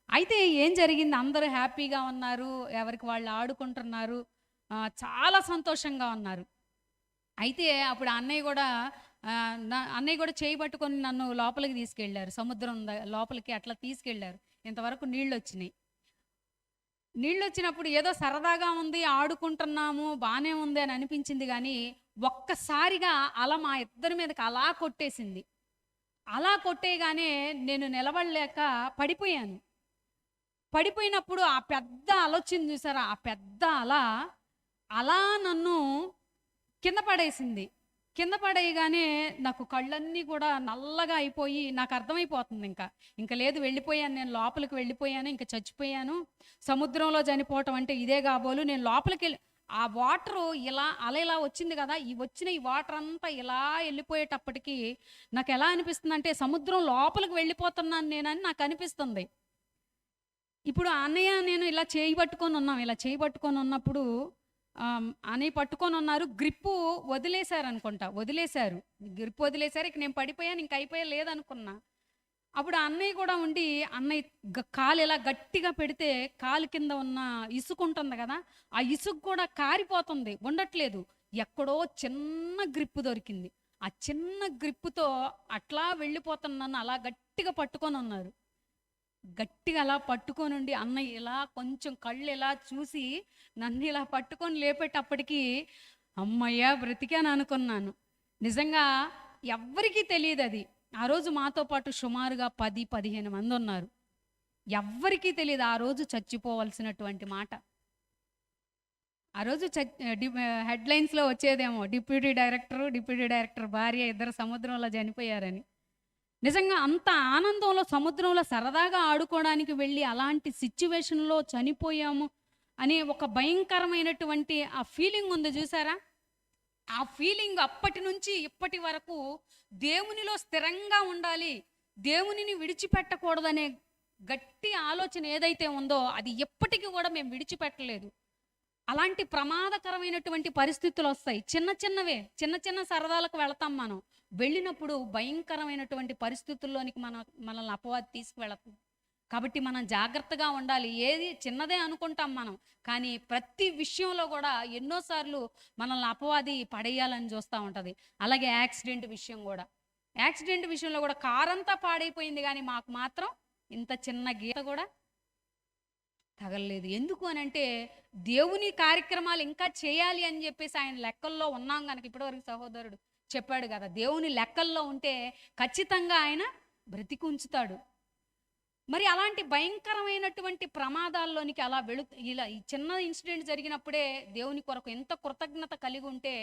Speaker 1: అయితే ఏం జరిగింది, అందరూ హ్యాపీగా ఉన్నారు, ఎవరికి వాళ్ళు ఆడుకుంటున్నారు, చాలా సంతోషంగా ఉన్నారు. అయితే అప్పుడు అన్నయ్య కూడా చేయి పట్టుకొని నన్ను లోపలికి తీసుకెళ్ళారు. సముద్రం లోపలికి అట్లా తీసుకెళ్ళారు. ఇంతవరకు నీళ్ళు వచ్చినాయి. నీళ్ళు వచ్చినప్పుడు ఏదో సరదాగా ఉంది, ఆడుకుంటున్నాము, బాగానే ఉంది అని అనిపించింది. కానీ ఒక్కసారిగా అలా మా ఇద్దరి మీదకి అలా కొట్టేసింది. అలా కొట్టేగానే నేను నిలబడలేక పడిపోయాను. పడిపోయినప్పుడు ఆ పెద్ద అల వచ్చింది చూసారా, ఆ పెద్ద అలా నన్ను కింద పడేసింది. కింద పడేయగానే నాకు కళ్ళన్నీ కూడా నల్లగా అయిపోయి నాకు అర్థమైపోతుంది ఇంకా లేదు, వెళ్ళిపోయాను, నేను లోపలికి వెళ్ళిపోయాను, ఇంకా చచ్చిపోయాను, సముద్రంలో చనిపోవటం అంటే ఇదే కాబోలు. నేను లోపలికి వెళ్ళి ఆ వాటరు ఇలా వచ్చింది కదా, ఈ వాటర్ అంతా ఇలా వెళ్ళిపోయేటప్పటికి నాకు ఎలా అనిపిస్తుంది అంటే సముద్రం లోపలికి వెళ్ళిపోతున్నాను నేనని నాకు అనిపిస్తుంది. ఇప్పుడు అన్నయ్య నేను ఇలా చేయి పట్టుకొని ఉన్నప్పుడు అని పట్టుకొని ఉన్నారు. గ్రిప్పు వదిలేశారు. గ్రిప్ వదిలేశారు. ఇక నేను పడిపోయాను, ఇంక అయిపోయా లేదనుకున్నా. అప్పుడు అన్నయ్య కూడా ఉండి కాలు ఇలా గట్టిగా పెడితే కాలు కింద ఉన్న ఇసుక ఉంటుంది కదా, ఆ ఇసుక కూడా కారిపోతుంది, ఉండట్లేదు. ఎక్కడో చిన్న గ్రిప్పు దొరికింది. ఆ చిన్న గ్రిప్పుతో అట్లా వెళ్ళిపోతున్నాను. అలా గట్టిగా పట్టుకొని ఉన్నారు. గట్టిగా అలా పట్టుకొని ఉండి అన్నయ్య ఇలా కొంచెం కళ్ళు ఇలా చూసి నన్ను ఇలా పట్టుకొని లేపేటప్పటికి అమ్మయ్య బ్రతికాను అనుకున్నాను. నిజంగా ఎవ్వరికీ తెలియదు అది. ఆ రోజు మాతో పాటు సుమారుగా 10-15 మంది ఉన్నారు. ఎవ్వరికీ తెలియదు ఆ రోజు చచ్చిపోవలసినటువంటి మాట. ఆ రోజు హెడ్లైన్స్లో వచ్చేదేమో డిప్యూటీ డైరెక్టర్ భార్య ఇద్దరు సముద్రంలో చనిపోయారని. నిజంగా అంత ఆనందంలో సముద్రంలో సరదాగా ఆడుకోవడానికి వెళ్ళి అలాంటి సిచ్యువేషన్లో చనిపోయాము అనే ఒక భయంకరమైనటువంటి ఆ ఫీలింగ్ ఉంది చూసారా. ఆ ఫీలింగ్ అప్పటి నుంచి ఇప్పటి వరకు దేవునిలో స్థిరంగా ఉండాలి, దేవునిని విడిచిపెట్టకూడదనే గట్టి ఆలోచన ఏదైతే ఉందో అది ఎప్పటికీ కూడా మేము విడిచిపెట్టలేదు. అలాంటి ప్రమాదకరమైనటువంటి పరిస్థితులు వస్తాయి. చిన్న సరదాలకు వెళతాం. మనం వెళ్ళినప్పుడు భయంకరమైనటువంటి పరిస్థితుల్లోనికి మనల్ని అపవాది తీసుకువెళతాం. కాబట్టి మనం జాగ్రత్తగా ఉండాలి. ఏది చిన్నదే అనుకుంటాం మనం, కానీ ప్రతి విషయంలో కూడా ఎన్నోసార్లు మనల్ని అపవాది పడేయాలని చూస్తూ ఉంటుంది. అలాగే యాక్సిడెంట్ విషయం కూడా, యాక్సిడెంట్ విషయంలో కూడా కారంతా పాడైపోయింది, కానీ మాకు మాత్రం ఇంత చిన్న గీత కూడా తగలలేదు. ఎందుకు అని అంటే దేవుని కార్యక్రమాలు ఇంకా చేయాలి అని చెప్పేసి ఆయన లెక్కల్లో ఉన్నాం కనుక. ఇప్పటివరకు సహోదరుడు చెప్పాడు కదా, దేవుని లెక్కల్లో ఉంటే ఖచ్చితంగా ఆయన బ్రతికి ఉంచుతాడు. మరి అలాంటి భయంకరమైనటువంటి ప్రమాదాల్లోనికి అలా ఇలా ఈ చిన్న ఇన్సిడెంట్ జరిగినప్పుడే దేవుని కొరకు ఎంత కృతజ్ఞత కలిగి ఉంటే,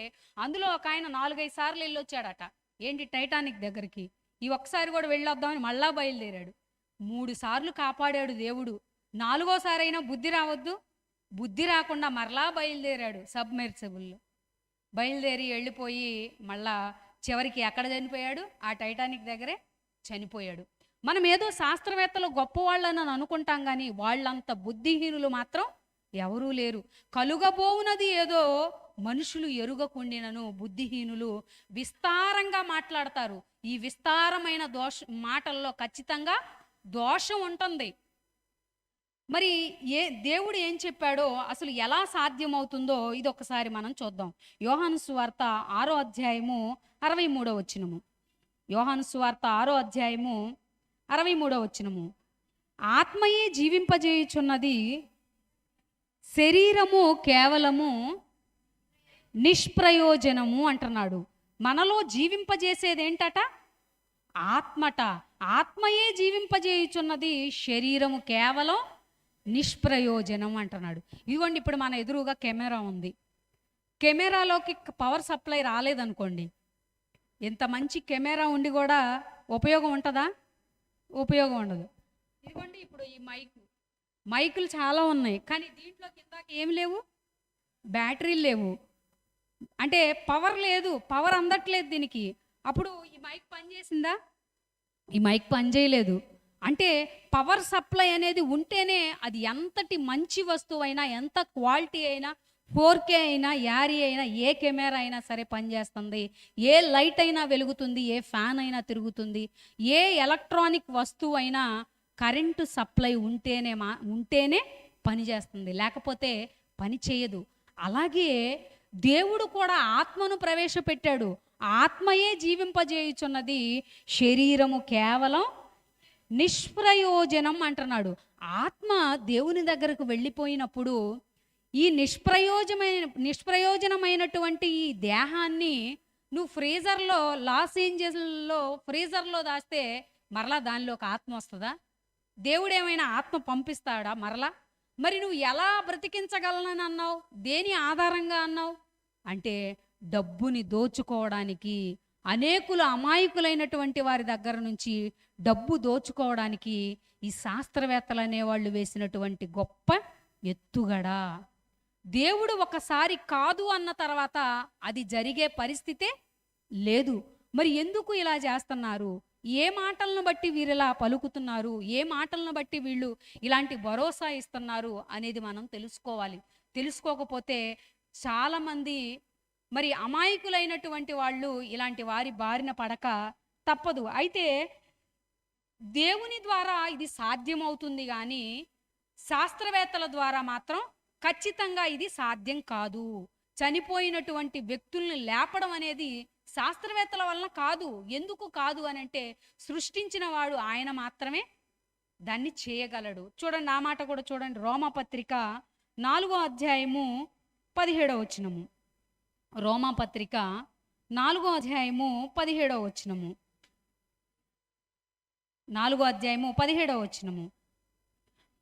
Speaker 1: అందులో ఒక ఆయన 4-5 సార్లు వెళ్ళొచ్చాడట. ఏంటి, టైటానిక్ దగ్గరికి. ఈ ఒక్కసారి కూడా వెళ్ళొద్దామని మళ్ళా బయలుదేరాడు. 3 సార్లు కాపాడాడు దేవుడు. 4వసారి అయినా బుద్ధి రావద్దు, బుద్ధి రాకుండా మరలా బయలుదేరాడు సబ్మెర్సిబుల్లో. బయలుదేరి వెళ్ళిపోయి మళ్ళా చివరికి ఎక్కడ చనిపోయాడు? ఆ టైటానిక్ దగ్గరే చనిపోయాడు. మనం ఏదో శాస్త్రవేత్తలు గొప్పవాళ్ళని అనుకుంటాం, కానీ వాళ్ళంత బుద్ధిహీనులు మాత్రం ఎవరూ లేరు. కలుగబోవునది ఏదో మనుషులు ఎరుగకుండినను బుద్ధిహీనులు విస్తారంగా మాట్లాడతారు. ఈ విస్తారమైన మాటల్లో ఖచ్చితంగా దోషం ఉంటుంది. మరి దేవుడు ఏం చెప్పాడో, అసలు ఎలా సాధ్యమవుతుందో ఇది ఒకసారి మనం చూద్దాం. యోహాను సువార్త 6వ అధ్యాయము 63వ వచనము. యోహాను సువార్త 6వ అధ్యాయము 63వ వచనము. ఆత్మయే జీవింపజేయుచున్నది, శరీరము కేవలము నిష్ప్రయోజనము అంటున్నాడు. మనలో జీవింపజేసేది ఏంటట? ఆత్మట. ఆత్మయే జీవింపజేయుచున్నది, శరీరము కేవలం నిష్ప్రయోజనం అంటున్నాడు. ఇదిగోండి, ఇప్పుడు మన ఎదురుగా కెమెరా ఉంది. కెమెరాలోకి పవర్ సప్లై రాలేదనుకోండి, ఎంత మంచి కెమెరా ఉండి కూడా ఉపయోగం ఉంటుందా? ఉపయోగం ఉండదు. ఇదిగోండి, ఇప్పుడు ఈ మైకులు చాలా ఉన్నాయి, కానీ దీంట్లో కిందకి ఏమి లేవు, బ్యాటరీలు లేవు. అంటే పవర్ లేదు, పవర్ అందట్లేదు దీనికి. అప్పుడు ఈ మైక్ పనిచేసిందా? ఈ మైక్ పనిచేయలేదు. అంటే పవర్ సప్లై అనేది ఉంటేనే అది ఎంతటి మంచి వస్తువు అయినా, ఎంత క్వాలిటీ అయినా, 4K అయినా, యారీ అయినా, ఏ కెమెరా అయినా సరే పనిచేస్తుంది. ఏ లైట్ అయినా వెలుగుతుంది, ఏ ఫ్యాన్ అయినా తిరుగుతుంది, ఏ ఎలక్ట్రానిక్ వస్తువు అయినా కరెంటు సప్లై ఉంటేనే పనిచేస్తుంది, లేకపోతే పని చేయదు. అలాగే దేవుడు కూడా ఆత్మను ప్రవేశపెట్టాడు. ఆత్మయే జీవింపజేయుచున్నది, శరీరము కేవలం నిష్ప్రయోజనం అంటున్నాడు. ఆత్మ దేవుని దగ్గరకు వెళ్ళిపోయినప్పుడు ఈ నిష్ప్రయోజనమైనటువంటి ఈ దేహాన్ని నువ్వు ఫ్రీజర్లో, లాస్ ఏంజల్స్లో ఫ్రీజర్లో దాస్తే మరలా దానిలో ఒక ఆత్మ వస్తుందా? దేవుడు ఏమైనా ఆత్మ పంపిస్తాడా మరలా? మరి నువ్వు ఎలా బ్రతికించగలనని అన్నావు? దేని ఆధారంగా అన్నావు అంటే, డబ్బుని దోచుకోవడానికి, అనేకులు అమాయకులైనటువంటి వారి దగ్గర నుంచి డబ్బు దోచుకోవడానికి ఈ శాస్త్రవేత్తలు అనేవాళ్ళు వేసినటువంటి గొప్ప ఎత్తుగడ. దేవుడు ఒకసారి కాదు అన్న తర్వాత అది జరిగే పరిస్థితే లేదు. మరి ఎందుకు ఇలా చేస్తున్నారు? ఏ మాటలను బట్టి వీరు ఇలా పలుకుతున్నారు? ఏ మాటలను బట్టి వీళ్ళు ఇలాంటి భరోసా ఇస్తున్నారు అనేది మనం తెలుసుకోవాలి. తెలుసుకోకపోతే చాలామంది మరి అమాయకులైనటువంటి వాళ్ళు ఇలాంటి వారి బారిన పడక తప్పదు. అయితే దేవుని ద్వారా ఇది సాధ్యమవుతుంది, కానీ శాస్త్రవేత్తల ద్వారా మాత్రం ఖచ్చితంగా ఇది సాధ్యం కాదు. చనిపోయినటువంటి వ్యక్తుల్ని లేపడం అనేది శాస్త్రవేత్తల వలన కాదు. ఎందుకు కాదు అని అంటే, సృష్టించిన వాడు ఆయన మాత్రమే దాన్ని చేయగలడు. చూడండి, ఆ మాట కూడా చూడండి. రోమాపత్రిక 4వ అధ్యాయము 17వ వచనము. రోమాపత్రిక 4వ అధ్యాయము 17వ వచనము. 4వ అధ్యాయము 17వ వచనము.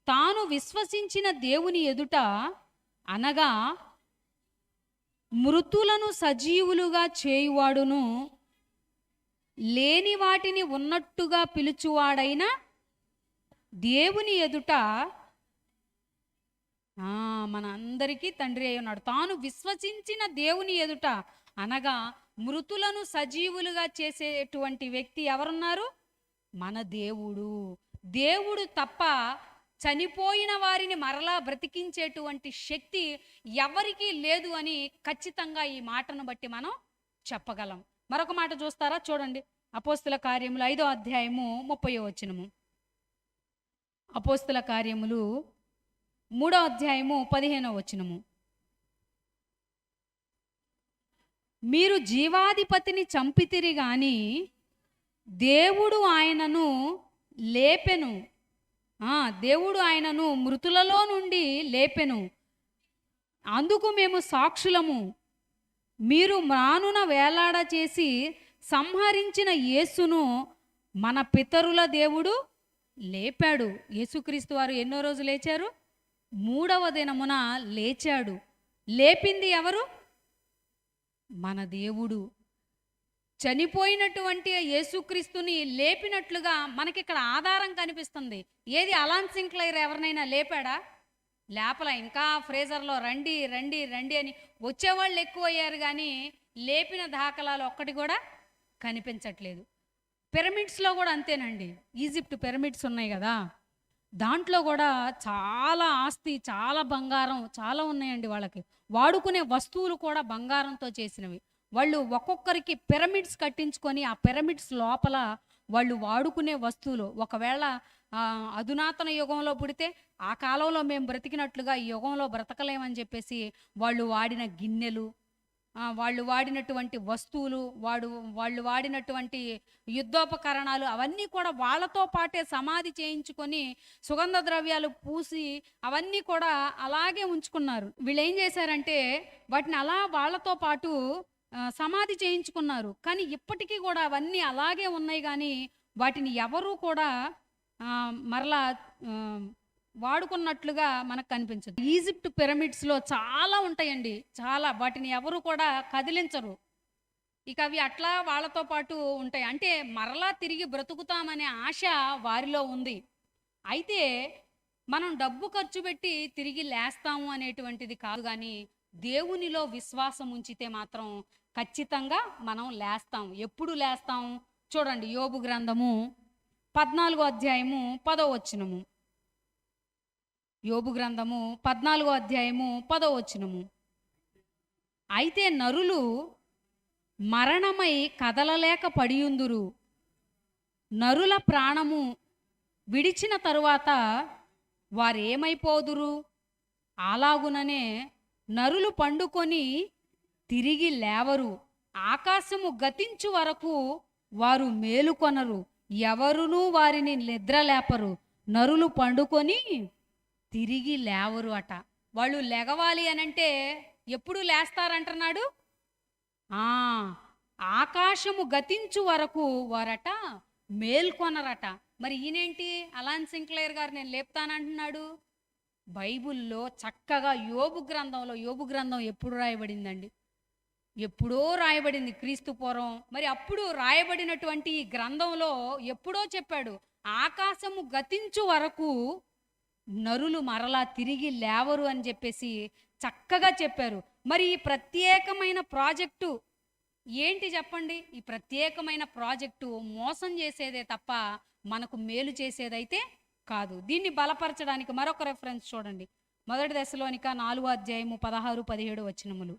Speaker 1: తాను విశ్వసించిన దేవుని ఎదుట, అనగా మృతులను సజీవులుగా చేయువాడును, లేని వాటిని ఉన్నట్టుగా పిలుచువాడైన దేవుని ఎదుట మన అందరికీ తండ్రి అయి ఉన్నాడు. తాను విశ్వసించిన దేవుని ఎదుట, అనగా మృతులను సజీవులుగా చేసేటువంటి వ్యక్తి ఎవరున్నారు? మన దేవుడు. దేవుడు తప్ప చనిపోయిన వారిని మరలా బ్రతికించేటువంటి శక్తి ఎవరికీ లేదు అని ఖచ్చితంగా ఈ మాటను బట్టి మనం చెప్పగలం. మరొక మాట చూస్తారా? చూడండి, అపోస్తుల కార్యములు 5వ అధ్యాయము 30వ వచనము. అపోస్తుల కార్యములు 3వ అధ్యాయము 15వ వచనము. మీరు జీవాధిపతిని చంపితిరి గాని దేవుడు ఆయనను లేపెను. దేవుడు ఆయనను మృతులలో నుండి లేపెను, అందుకు మేము సాక్షులము. మీరు మ్రానున వేలాడ చేసి సంహరించిన యేసును మన పితరుల దేవుడు లేపాడు. యేసుక్రీస్తు వారు ఎన్నో రోజు లేచారు? 3వ దినమున లేచాడు. లేపింది ఎవరు? మన దేవుడు. చనిపోయినటువంటి యేసుక్రీస్తుని లేపినట్లుగా మనకిక్కడ ఆధారం కనిపిస్తుంది. ఏది? అలాన్ సింక్లైర్ ఎవరినైనా లేపాడా? లేపల. ఇంకా ఫ్రేజర్లో రండి రండి రండి అని వచ్చేవాళ్ళు ఎక్కువయ్యారు, కానీ లేపిన దాఖలాలు ఒక్కటి కూడా కనిపించట్లేదు. పిరమిడ్స్లో కూడా అంతేనండి. ఈజిప్ట్ పిరమిడ్స్ ఉన్నాయి కదా, దాంట్లో కూడా చాలా ఆస్తి, చాలా బంగారం, చాలా ఉన్నాయండి. వాళ్ళకి వాడుకునే వస్తువులు కూడా బంగారంతో చేసినవి. వాళ్ళు ఒక్కొక్కరికి పిరమిడ్స్ కట్టించుకొని ఆ పిరమిడ్స్ లోపల వాళ్ళు వాడుకునే వస్తువులు, ఒకవేళ అధునాతన యుగంలో పుడితే ఆ కాలంలో మేము బ్రతికినట్లుగా ఈ యుగంలో బ్రతకలేమని చెప్పేసి వాళ్ళు వాడిన గిన్నెలు, వాళ్ళు వాడినటువంటి వస్తువులు, వాళ్ళు వాడినటువంటి యుద్ధోపకరణాలు అవన్నీ కూడా వాళ్ళతో పాటే సమాధి చేయించుకొని సుగంధ ద్రవ్యాలు పూసి అవన్నీ కూడా అలాగే ఉంచుకున్నారు. వీళ్ళు ఏం చేశారంటే వాటిని అలా వాళ్ళతో పాటు సమాధి చేయించుకున్నారు. కానీ ఇప్పటికీ కూడా అవన్నీ అలాగే ఉన్నాయి, కానీ వాటిని ఎవరూ కూడా మరలా వాడుకున్నట్లుగా మనకు కనిపించదు. ఈజిప్ట్ పిరమిడ్స్లో చాలా ఉంటాయండి, చాలా. వాటిని ఎవరు కూడా కదిలించరు. ఇక అవి అట్లా వాళ్ళతో పాటు ఉంటాయి. అంటే మరలా తిరిగి బ్రతుకుతామనే ఆశ వారిలో ఉంది. అయితే మనం డబ్బు ఖర్చు పెట్టి తిరిగి లేస్తాము అనేటువంటిది కాదు, కానీ దేవునిలో విశ్వాసం ఉంచితే మాత్రం ఖచ్చితంగా మనం లేస్తాం. ఎప్పుడు లేస్తాం? చూడండి, యోబు గ్రంథము 14వ అధ్యాయము 10వ వచనము. యోబు గ్రంథము 14వ అధ్యాయము 10వ వచనము. అయితే నరులు మరణమై కదలలేక పడియుందురు, నరుల ప్రాణము విడిచిన తరువాత వారేమైపోదురు? అలాగుననే నరులు పండుకొని తిరిగి లేవరు, ఆకాశము గతించు వరకు వారు మేలుకొనరు, ఎవరునూ వారిని నిద్రలేపరు, నరులు పండుకొని తిరిగి లేవరు అట. వాళ్ళు లెగవాలి అనంటే ఎప్పుడు లేస్తారంటున్నాడు? ఆకాశము గతించు వరకు వారట మేల్కొనరట. మరి ఈయనేంటి అలాన్ సింక్లైర్ గారు నేను లేపుతానంటున్నాడు? బైబుల్లో చక్కగా యోబు గ్రంథం ఎప్పుడు రాయబడిందండి? ఎప్పుడో రాయబడింది, క్రీస్తు పూర్వం. మరి అప్పుడు రాయబడినటువంటి ఈ గ్రంథంలో ఎప్పుడో చెప్పాడు, ఆకాశము గతించు వరకు నరులు మరలా తిరిగి లేవరు అని చెప్పేసి చక్కగా చెప్పారు. మరి ఈ ప్రత్యేకమైన ప్రాజెక్టు ఏంటి చెప్పండి? ఈ ప్రత్యేకమైన ప్రాజెక్టు మోసం చేసేదే తప్ప మనకు మేలు చేసేదైతే కాదు. దీన్ని బలపరచడానికి మరొక రెఫరెన్స్ చూడండి. 1 దశలోనిక 4వ అధ్యాయము 16-17 వచనములు.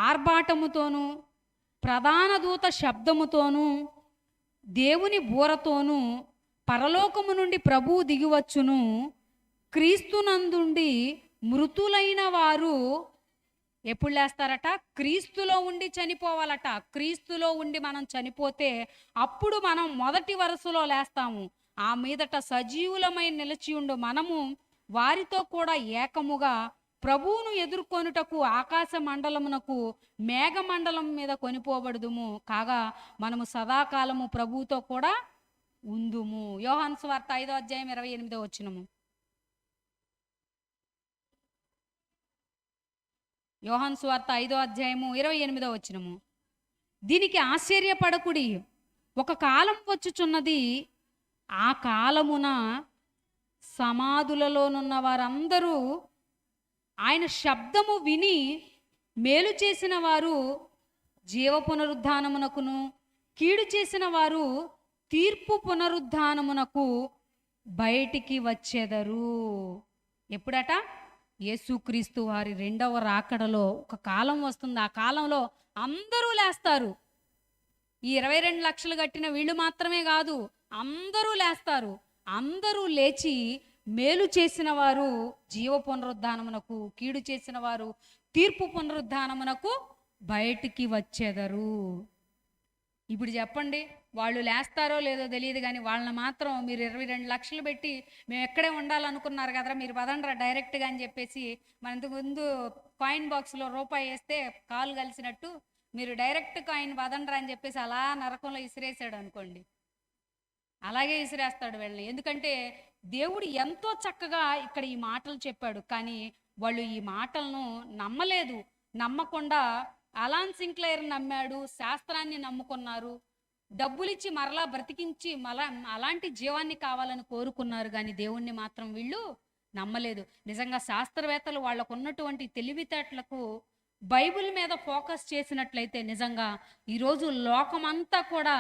Speaker 1: ఆర్భాటముతోనూ ప్రధాన దూత శబ్దముతోనూ దేవుని బూరతోనూ పరలోకము నుండి ప్రభువు దిగివచ్చును, క్రీస్తునందుండి మృతులైన వారు ఎప్పుడు లేస్తారట? క్రీస్తులో ఉండి చనిపోవాలట. క్రీస్తులో ఉండి మనం చనిపోతే అప్పుడు మనం మొదటి వరుసలో లేస్తాము. ఆ మీదట సజీవులమై నిలిచి ఉండు మనము వారితో కూడా ఏకముగా ప్రభువును ఎదుర్కొనుటకు ఆకాశ మండలమునకు మేఘమండలం మీద కొనిపోబడుదుము, కాగా మనము సదాకాలము ప్రభువుతో కూడా ఉందుము. యోహాను సువార్త 5వ అధ్యాయం 28వ వచనము. యోహాను సువార్త 5వ అధ్యాయము 28వ వచనము. దీనికి ఆశ్చర్యపడకుడి, ఒక కాలం వచ్చుచున్నది, ఆ కాలమున సమాధులలోనున్న వారందరూ ఆయన శబ్దము విని మేలు చేసిన వారు జీవ పునరుద్ధానమునకును, కీడు చేసిన వారు తీర్పు పునరుద్ధానమునకు బయటికి వచ్చెదరు. ఎప్పుడట? యేసుక్రీస్తు వారి 2వ రాకడలో ఒక కాలం వస్తుంది. ఆ కాలంలో అందరూ లేస్తారు. ఈ 22 లక్షలు కట్టిన వీళ్ళు మాత్రమే కాదు, అందరూ లేస్తారు. అందరూ లేచి మేలు చేసిన వారు జీవ పునరుద్ధానమునకు, కీడు చేసిన వారు తీర్పు పునరుద్ధానమునకు బయటికి వచ్చేదరు. ఇప్పుడు చెప్పండి, వాళ్ళు లేస్తారో లేదో తెలియదు కానీ వాళ్ళని మాత్రం మీరు 22 లక్షలు పెట్టి మేము ఎక్కడే ఉండాలనుకున్నారు కదరా, మీరు పదండ్రా డైరెక్ట్గా అని చెప్పేసి మన ముందు కాయిన్ బాక్స్లో రూపాయి వేస్తే కాలు కలిసినట్టు మీరు డైరెక్ట్ కాయిన్ పదండ్రా అని చెప్పేసి అలా నరకంలో విసిరేసాడు అనుకోండి, అలాగే విసిరేస్తాడు వెళ్ళి. ఎందుకంటే దేవుడు ఎంతో చక్కగా ఇక్కడ ఈ మాటలు చెప్పాడు, కానీ వాళ్ళు ఈ మాటలను నమ్మలేదు. నమ్మకుండా అలాన్ సింక్లైర్ నమ్మాడు, శాస్త్రాన్ని నమ్ముకున్నారు, డబ్బులిచ్చి మరలా బ్రతికించి అలాంటి జీవాన్ని కావాలని కోరుకున్నారు, కానీ దేవుణ్ణి మాత్రం వీళ్ళు నమ్మలేదు. నిజంగా శాస్త్రవేత్తలు వాళ్ళకు ఉన్నటువంటి తెలివితేటలకు బైబిల్ మీద ఫోకస్ చేసినట్లయితే నిజంగా ఈరోజు లోకమంతా కూడా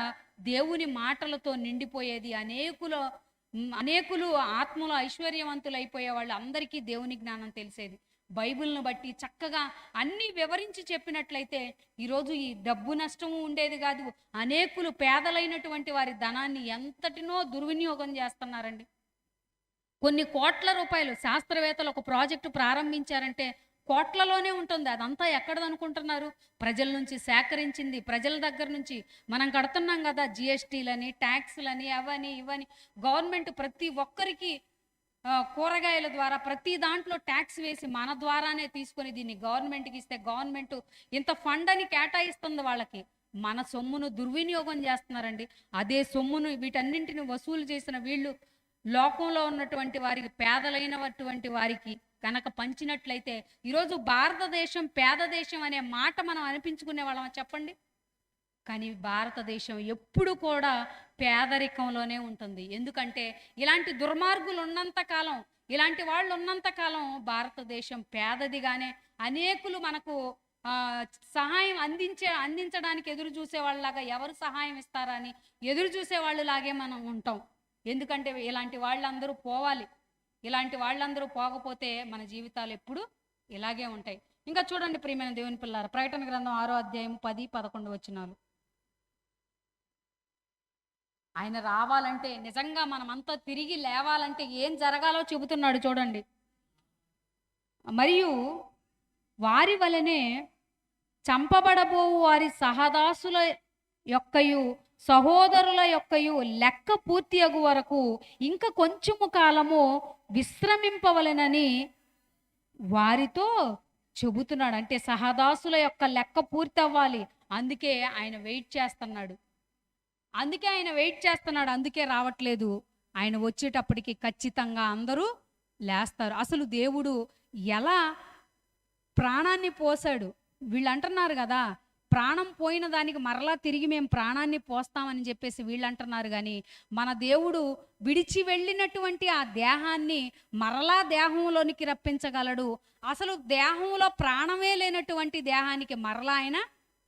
Speaker 1: దేవుని మాటలతో నిండిపోయేది. అనేకులు ఆత్మలో ఐశ్వర్యవంతులు అయిపోయే వాళ్ళు అందరికీ దేవుని జ్ఞానం తెలిసేది. బైబిల్ను బట్టి చక్కగా అన్నీ వివరించి చెప్పినట్లయితే ఈరోజు ఈ డబ్బు నష్టము ఉండేది కాదు. అనేకులు పేదలైనటువంటి వారి ధనాన్ని ఎంతటినో దుర్వినియోగం చేస్తున్నారండి. కొన్ని కోట్ల రూపాయలు శాస్త్రవేత్తలు ఒక ప్రాజెక్టు ప్రారంభించారంటే కోట్లలోనే ఉంటుంది. అదంతా ఎక్కడదనుకుంటున్నారు? ప్రజల నుంచి సేకరించింది, ప్రజల దగ్గర నుంచి. మనం కడుతున్నాం కదా జిఎస్టీలని, ట్యాక్స్లని, అవని ఇవని. గవర్నమెంట్ ప్రతి ఒక్కరికి కూరగాయల ద్వారా ప్రతి దాంట్లో ట్యాక్స్ వేసి మన ద్వారానే తీసుకొని దీన్ని గవర్నమెంట్కి ఇస్తే గవర్నమెంట్ ఇంత ఫండ్ అని కేటాయిస్తుంది వాళ్ళకి. మన సొమ్మును దుర్వినియోగం చేస్తున్నారండి. అదే సొమ్మును వీటన్నింటిని వసూలు చేసిన వీళ్ళు లోకంలో ఉన్నటువంటి వారికి, పేదలైనటువంటి వారికి కనుక పంచినట్లయితే ఈరోజు భారతదేశం పేద దేశం అనే మాట మనం అనిపించుకునే వాళ్ళం చెప్పండి. కానీ భారతదేశం ఎప్పుడు కూడా పేదరికంలోనే ఉంటుంది. ఎందుకంటే ఇలాంటి దుర్మార్గులు ఉన్నంతకాలం, ఇలాంటి వాళ్ళు ఉన్నంతకాలం భారతదేశం పేదదిగానే, అనేకులు మనకు సహాయం అందించడానికి ఎదురు చూసేవాళ్ళలాగా, ఎవరు సహాయం ఇస్తారా అని ఎదురు చూసేవాళ్ళలాగే మనం ఉంటాం. ఎందుకంటే ఇలాంటి వాళ్ళందరూ పోవాలి. ఇలాంటి వాళ్ళందరూ పోకపోతే మన జీవితాలు ఎప్పుడు ఇలాగే ఉంటాయి. ఇంకా చూడండి ప్రియమైన దేవుని పిల్లారా, ప్రకటన గ్రంథం 6వ అధ్యాయం 10-11 వచనాలు. ఆయన రావాలంటే, నిజంగా మనమంతా తిరిగి లేవాలంటే ఏం జరగాలో చెబుతున్నాడు చూడండి. మరియు వారి వలనే చంపబడబోవు వారి సహదాసుల యొక్కయు సహోదరుల యొక్కయు లెక్క పూర్తి అగు వరకు ఇంకా కొంచెము కాలము విశ్రమింపవలెనని వారితో చెబుతున్నాడు. అంటే సహదాసుల యొక్క లెక్క పూర్తి అవ్వాలి, అందుకే ఆయన వెయిట్ చేస్తున్నాడు. అందుకే రావట్లేదు. ఆయన వచ్చేటప్పటికి ఖచ్చితంగా అందరూ లేస్తారు. అసలు దేవుడు ఎలా ప్రాణాన్ని పోసాడు? వీళ్ళు అంటున్నారు కదా, ప్రాణం పోయిన దానికి మరలా తిరిగి మేము ప్రాణాన్ని పోస్తామని చెప్పేసి వీళ్ళు అంటున్నారు. కానీ మన దేవుడు విడిచి వెళ్ళినటువంటి ఆ దేహాన్ని మరలా దేహంలోనికి రప్పించగలడు. అసలు దేహంలో ప్రాణమే లేనటువంటి దేహానికి మరలా ఆయన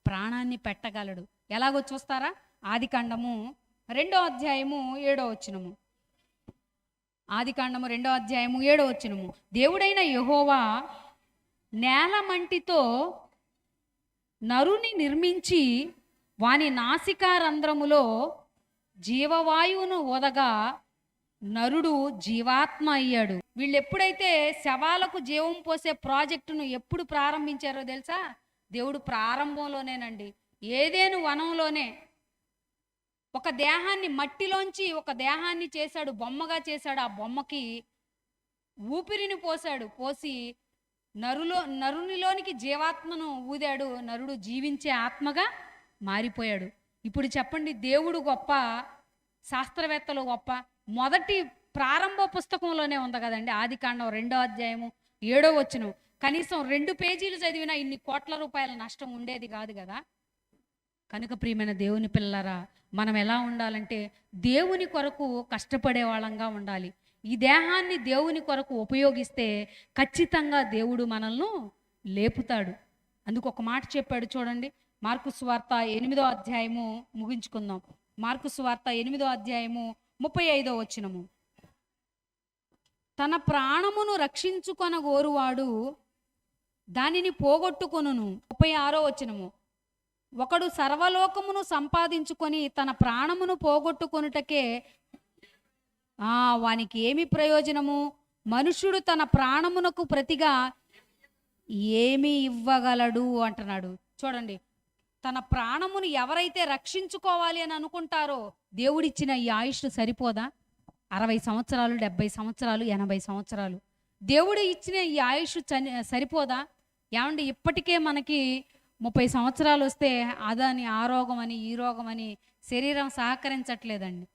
Speaker 1: ప్రాణాన్ని పెట్టగలడు. ఎలాగో చూస్తారా? ఆదికాండము 2వ అధ్యాయము 7వ వచనము. ఆదికాండము 2వ అధ్యాయము 7వ వచనము. దేవుడైన యెహోవా నేల మంటితో నరుని నిర్మించి వాని నాసికారంధ్రములో జీవవాయువును ఓదగా నరుడు జీవాత్మ అయ్యాడు. వీళ్ళు ఎప్పుడైతే శవాలకు జీవం పోసే ప్రాజెక్టును ఎప్పుడు ప్రారంభించారో తెలుసా? దేవుడు ప్రారంభంలోనేనండి. ఏదేను వనంలోనే ఒక దేహాన్ని, మట్టిలోంచి ఒక దేహాన్ని చేశాడు, బొమ్మగా చేశాడు. ఆ బొమ్మకి ఊపిరిని పోసి నరునిలోనికి జీవాత్మను ఊదాడు. నరుడు జీవించే ఆత్మగా మారిపోయాడు. ఇప్పుడు చెప్పండి, దేవుడు గొప్ప, శాస్త్రవేత్తలు గొప్ప? మొదటి ప్రారంభ పుస్తకంలోనే ఉంది కదండి, ఆదికాండం 2వ అధ్యాయము 7వ వచనం. కనీసం 2 పేజీలు చదివినా ఇన్ని కోట్ల రూపాయల నష్టం ఉండేది కాదు కదా. కనుక ప్రియమైన దేవుని పిల్లరా, మనం ఎలా ఉండాలంటే దేవుని కొరకు కష్టపడే వాళ్ళంగా ఉండాలి. ఈ దేహాన్ని దేవుని కొరకు ఉపయోగిస్తే ఖచ్చితంగా దేవుడు మనల్ని లేపుతాడు. అందుకు ఒక మాట చెప్పాడు చూడండి, మార్కు సువార్త 8వ అధ్యాయము, ముగించుకుందాం. మార్కు సువార్త 8వ అధ్యాయము 35వ వచనము. తన ప్రాణమును రక్షించుకొనగోరువాడు దానిని పోగొట్టుకొనును. 36వ వచనము. ఒకడు సర్వలోకమును సంపాదించుకొని తన ప్రాణమును పోగొట్టుకొనుటకే వానికి ఏమి ప్రయోజనము? మనుష్యుడు తన ప్రాణమునకు ప్రతిగా ఏమి ఇవ్వగలడు అంటున్నాడు. చూడండి, తన ప్రాణమును ఎవరైతే రక్షించుకోవాలి అని అనుకుంటారో దేవుడిచ్చిన ఈ ఆయుష్ సరిపోదా? 60 సంవత్సరాలు, 70 సంవత్సరాలు, 80 సంవత్సరాలు దేవుడు ఇచ్చిన ఈ ఆయుష్ సరిపోదా? ఏమండి, ఇప్పటికే మనకి 30 సంవత్సరాలు వస్తే అదని ఆ రోగం అని ఈ రోగం అని శరీరం సహకరించట్లేదండి.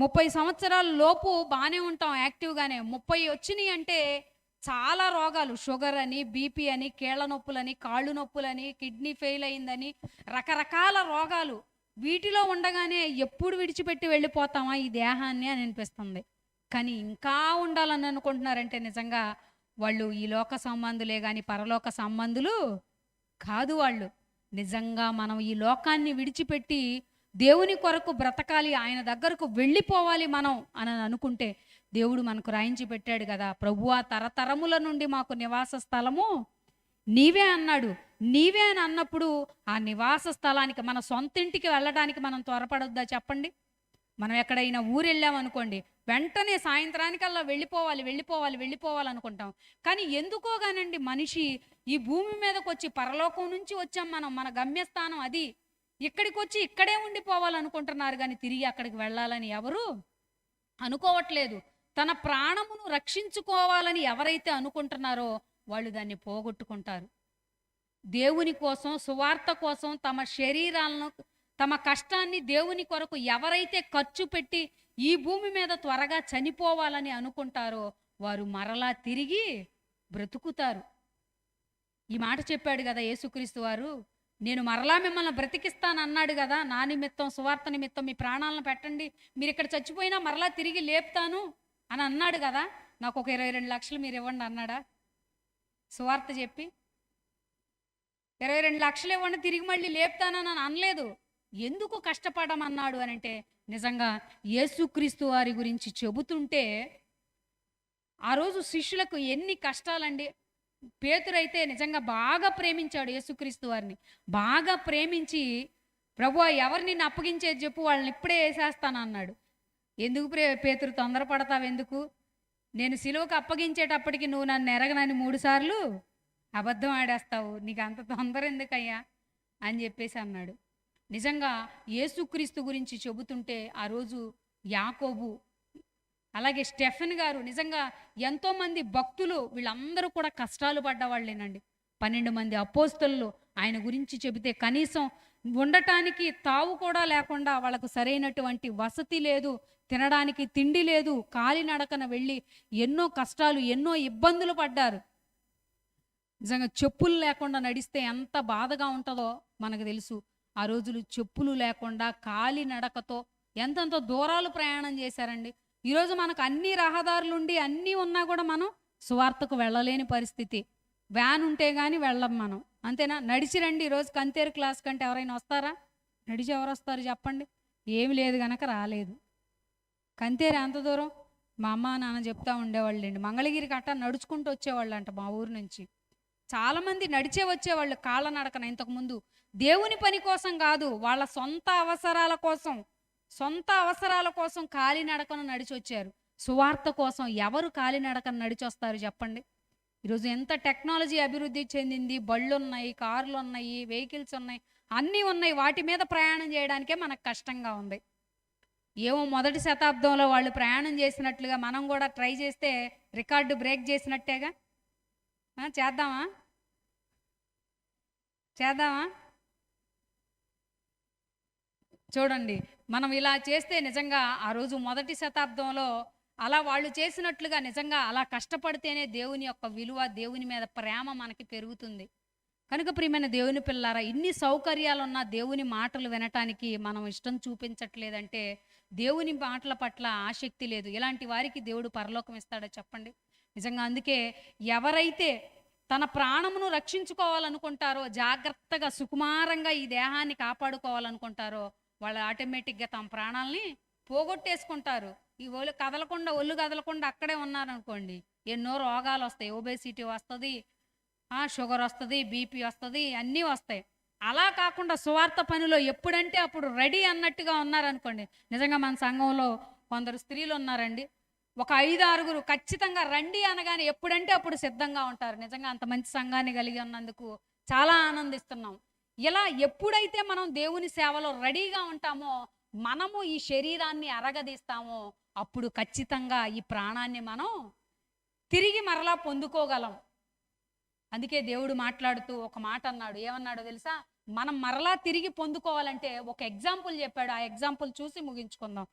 Speaker 1: 30 సంవత్సరాల లోపు బాగానే ఉంటాం, యాక్టివ్గానే. 30 వచ్చినాయి అంటే చాలా రోగాలు, షుగర్ అని, బీపీ అని, కీళ్ళ నొప్పులని, కాళ్ళు నొప్పులని, కిడ్నీ ఫెయిల్ అయిందని, రకరకాల రోగాలు. వీటిలో ఉండగానే ఎప్పుడు విడిచిపెట్టి వెళ్ళిపోతామా ఈ దేహాన్ని అని అనిపిస్తుంది. కానీ ఇంకా ఉండాలని అనుకుంటున్నారంటే నిజంగా వాళ్ళు ఈ లోక సంబంధులే కానీ పరలోక సంబంధులు కాదు. వాళ్ళు నిజంగా మనం ఈ లోకాన్ని విడిచిపెట్టి దేవుని కొరకు బ్రతకాలి, ఆయన దగ్గరకు వెళ్ళిపోవాలి మనం అని అనుకుంటే దేవుడు మనకు రాయించి పెట్టాడు కదా, ప్రభువా తరతరముల నుండి మాకు నివాస స్థలము నీవే అన్నాడు. నీవే అని అన్నప్పుడు ఆ నివాస స్థలానికి, మన సొంత ఇంటికి వెళ్ళడానికి మనం త్వరపడొద్దా చెప్పండి? మనం ఎక్కడైనా ఊరు వెళ్ళామనుకోండి, వెంటనే సాయంత్రానికల్లా వెళ్ళిపోవాలి అనుకుంటాం. కానీ ఎందుకోగానండి మనిషి ఈ భూమి మీదకి వచ్చి, పరలోకం నుంచి వచ్చాం మనం, మన గమ్యస్థానం అది, ఇక్కడికి వచ్చి ఇక్కడే ఉండిపోవాలనుకుంటున్నారు. కానీ తిరిగి అక్కడికి వెళ్ళాలని ఎవరు అనుకోవట్లేదు. తన ప్రాణమును రక్షించుకోవాలని ఎవరైతే అనుకుంటున్నారో వాళ్ళు దాన్ని పోగొట్టుకుంటారు. దేవుని కోసం, సువార్త కోసం తమ శరీరాలను, తమ కష్టాన్ని దేవుని కొరకు ఎవరైతే ఖర్చు పెట్టి ఈ భూమి మీద త్వరగా చనిపోవాలని అనుకుంటారో వారు మరలా తిరిగి బ్రతుకుతారు. ఈ మాట చెప్పాడు కదా యేసుక్రీస్తు వారు, నేను మరలా మిమ్మల్ని బ్రతికిస్తానన్నాడు కదా, నా నిమిత్తం, సువార్త నిమిత్తం మీ ప్రాణాలను పెట్టండి, మీరు ఇక్కడ చచ్చిపోయినా మరలా తిరిగి లేపుతాను అని అన్నాడు కదా. నాకు ఒక 22 లక్షలు మీరు ఇవ్వండి అన్నాడా? సువార్త చెప్పి 22 లక్షలు ఇవ్వండి తిరిగి మళ్ళీ లేపుతానని అనలేదు. ఎందుకు కష్టపడమన్నాడు అని అంటే, నిజంగా యేసుక్రీస్తు వారి గురించి చెబుతుంటే ఆ రోజు శిష్యులకు ఎన్ని కష్టాలండి. పేతురైతే నిజంగా బాగా ప్రేమించాడు యేసుక్రీస్తు వారిని. బాగా ప్రేమించి, ప్రభువా ఎవరు నిన్ను అప్పగించేది చెప్పు, వాళ్ళని ఇప్పుడే వేసేస్తాను అన్నాడు. ఎందుకు పేతురు తొందరపడతావు ఎందుకు? నేను సిలువకు అప్పగించేటప్పటికి నువ్వు నన్ను ఎరగనని 3 సార్లు అబద్ధం ఆడేస్తావు, నీకు అంత తొందర ఎందుకయ్యా అని చెప్పేసి అన్నాడు. నిజంగా యేసుక్రీస్తు గురించి చెబుతుంటే ఆ రోజు యాకోబు, అలాగే స్టెఫెన్ గారు, నిజంగా ఎంతోమంది భక్తులు, వీళ్ళందరూ కూడా కష్టాలు పడ్డవాళ్ళేనండి. 12 మంది అపోస్తలు ఆయన గురించి చెబితే కనీసం ఉండటానికి తావు కూడా లేకుండా, వాళ్ళకు సరైనటువంటి వసతి లేదు, తినడానికి తిండి లేదు, కాలినడకన వెళ్ళి ఎన్నో కష్టాలు, ఎన్నో ఇబ్బందులు పడ్డారు. నిజంగా చెప్పులు లేకుండా నడిస్తే ఎంత బాధగా ఉంటుందో మనకు తెలుసు. ఆ రోజులు చెప్పులు లేకుండా కాలినడకతో ఎంతెంత దూరాలు ప్రయాణం చేశారండి. ఈరోజు మనకు అన్ని రహదారులుండి అన్నీ ఉన్నా కూడా మనం సువార్తకు వెళ్ళలేని పరిస్థితి. వ్యాన్ ఉంటే కానీ వెళ్ళం మనం, అంతేనా? నడిచి రండి, ఈరోజు కంతేరు క్లాస్ కంటే ఎవరైనా వస్తారా? నడిచి ఎవరు వస్తారు చెప్పండి? ఏమి లేదు కనుక రాలేదు. కంతేరు ఎంత దూరం? మా అమ్మ నాన్న చెప్తా ఉండేవాళ్ళండి, మంగళగిరి కట్ట నడుచుకుంటూ వచ్చేవాళ్ళు అంట మా ఊరు నుంచి. చాలామంది నడిచే వచ్చేవాళ్ళు కాళ్ళ నడకన. ఇంతకుముందు దేవుని పని కోసం కాదు, వాళ్ళ సొంత అవసరాల కోసం కాలినడకను నడిచి వచ్చారు. సువార్త కోసం ఎవరు కాలినడకను నడిచి వస్తారు చెప్పండి? ఈరోజు ఎంత టెక్నాలజీ అభివృద్ధి చెందింది, బళ్ళు ఉన్నాయి, కార్లు ఉన్నాయి, వెహికల్స్ ఉన్నాయి, అన్నీ ఉన్నాయి. వాటి మీద ప్రయాణం చేయడానికే మనకు కష్టంగా ఉంది. ఏమో మొదటి శతాబ్దంలో వాళ్ళు ప్రయాణం చేసినట్లుగా మనం కూడా ట్రై చేస్తే రికార్డు బ్రేక్ చేసినట్టేగా. చేద్దామా? చూడండి, మనం ఇలా చేస్తే నిజంగా ఆ రోజు మొదటి శతాబ్దంలో అలా వాళ్ళు చేసినట్లుగా నిజంగా అలా కష్టపడితేనే దేవుని యొక్క విలువ, దేవుని మీద ప్రేమ మనకి పెరుగుతుంది. కనుక ప్రియమైన దేవుని పిల్లారా, ఇన్ని సౌకర్యాలున్నా దేవుని మాటలు వినటానికి మనం ఇష్టం చూపించట్లేదంటే దేవుని మాటల పట్ల ఆసక్తి లేదు. ఇలాంటి వారికి దేవుడు పరలోకం ఇస్తాడో చెప్పండి? నిజంగా అందుకే ఎవరైతే తన ప్రాణమును రక్షించుకోవాలనుకుంటారో, జాగ్రత్తగా సుకుమారంగా ఈ దేహాన్ని కాపాడుకోవాలనుకుంటారో, వాళ్ళు ఆటోమేటిక్గా తమ ప్రాణాలని పోగొట్టేసుకుంటారు. ఈ ఒళ్ళు కదలకుండా అక్కడే ఉన్నారనుకోండి, ఎన్నో రోగాలు వస్తాయి. ఒబేసిటీ వస్తుంది, షుగర్ వస్తుంది, బీపీ వస్తుంది, అన్నీ వస్తాయి. అలా కాకుండా సువార్త పనిలో ఎప్పుడంటే అప్పుడు రెడీ అన్నట్టుగా ఉన్నారనుకోండి. నిజంగా మన సంఘంలో కొందరు స్త్రీలు ఉన్నారండి. ఒక 5, 6 ఖచ్చితంగా రండి అనగానే ఎప్పుడంటే అప్పుడు సిద్ధంగా ఉంటారు. నిజంగా అంత మంచి సంఘాన్ని కలిగి ఉన్నందుకు చాలా ఆనందిస్తున్నాం. ఇలా ఎప్పుడైతే మనం దేవుని సేవలో రెడీగా ఉంటామో, మనము ఈ శరీరాన్ని అరగదీస్తామో, అప్పుడు ఖచ్చితంగా ఈ ప్రాణాన్ని మనం తిరిగి మరలా పొందుకోగలం. అందుకే దేవుడు మాట్లాడుతూ ఒక మాట అన్నాడు. ఏమన్నాడో తెలుసా? మనం మరలా తిరిగి పొందుకోవాలంటే ఒక ఎగ్జాంపుల్ చెప్పాడు. ఆ ఎగ్జాంపుల్ చూసి ముగించుకుందాం.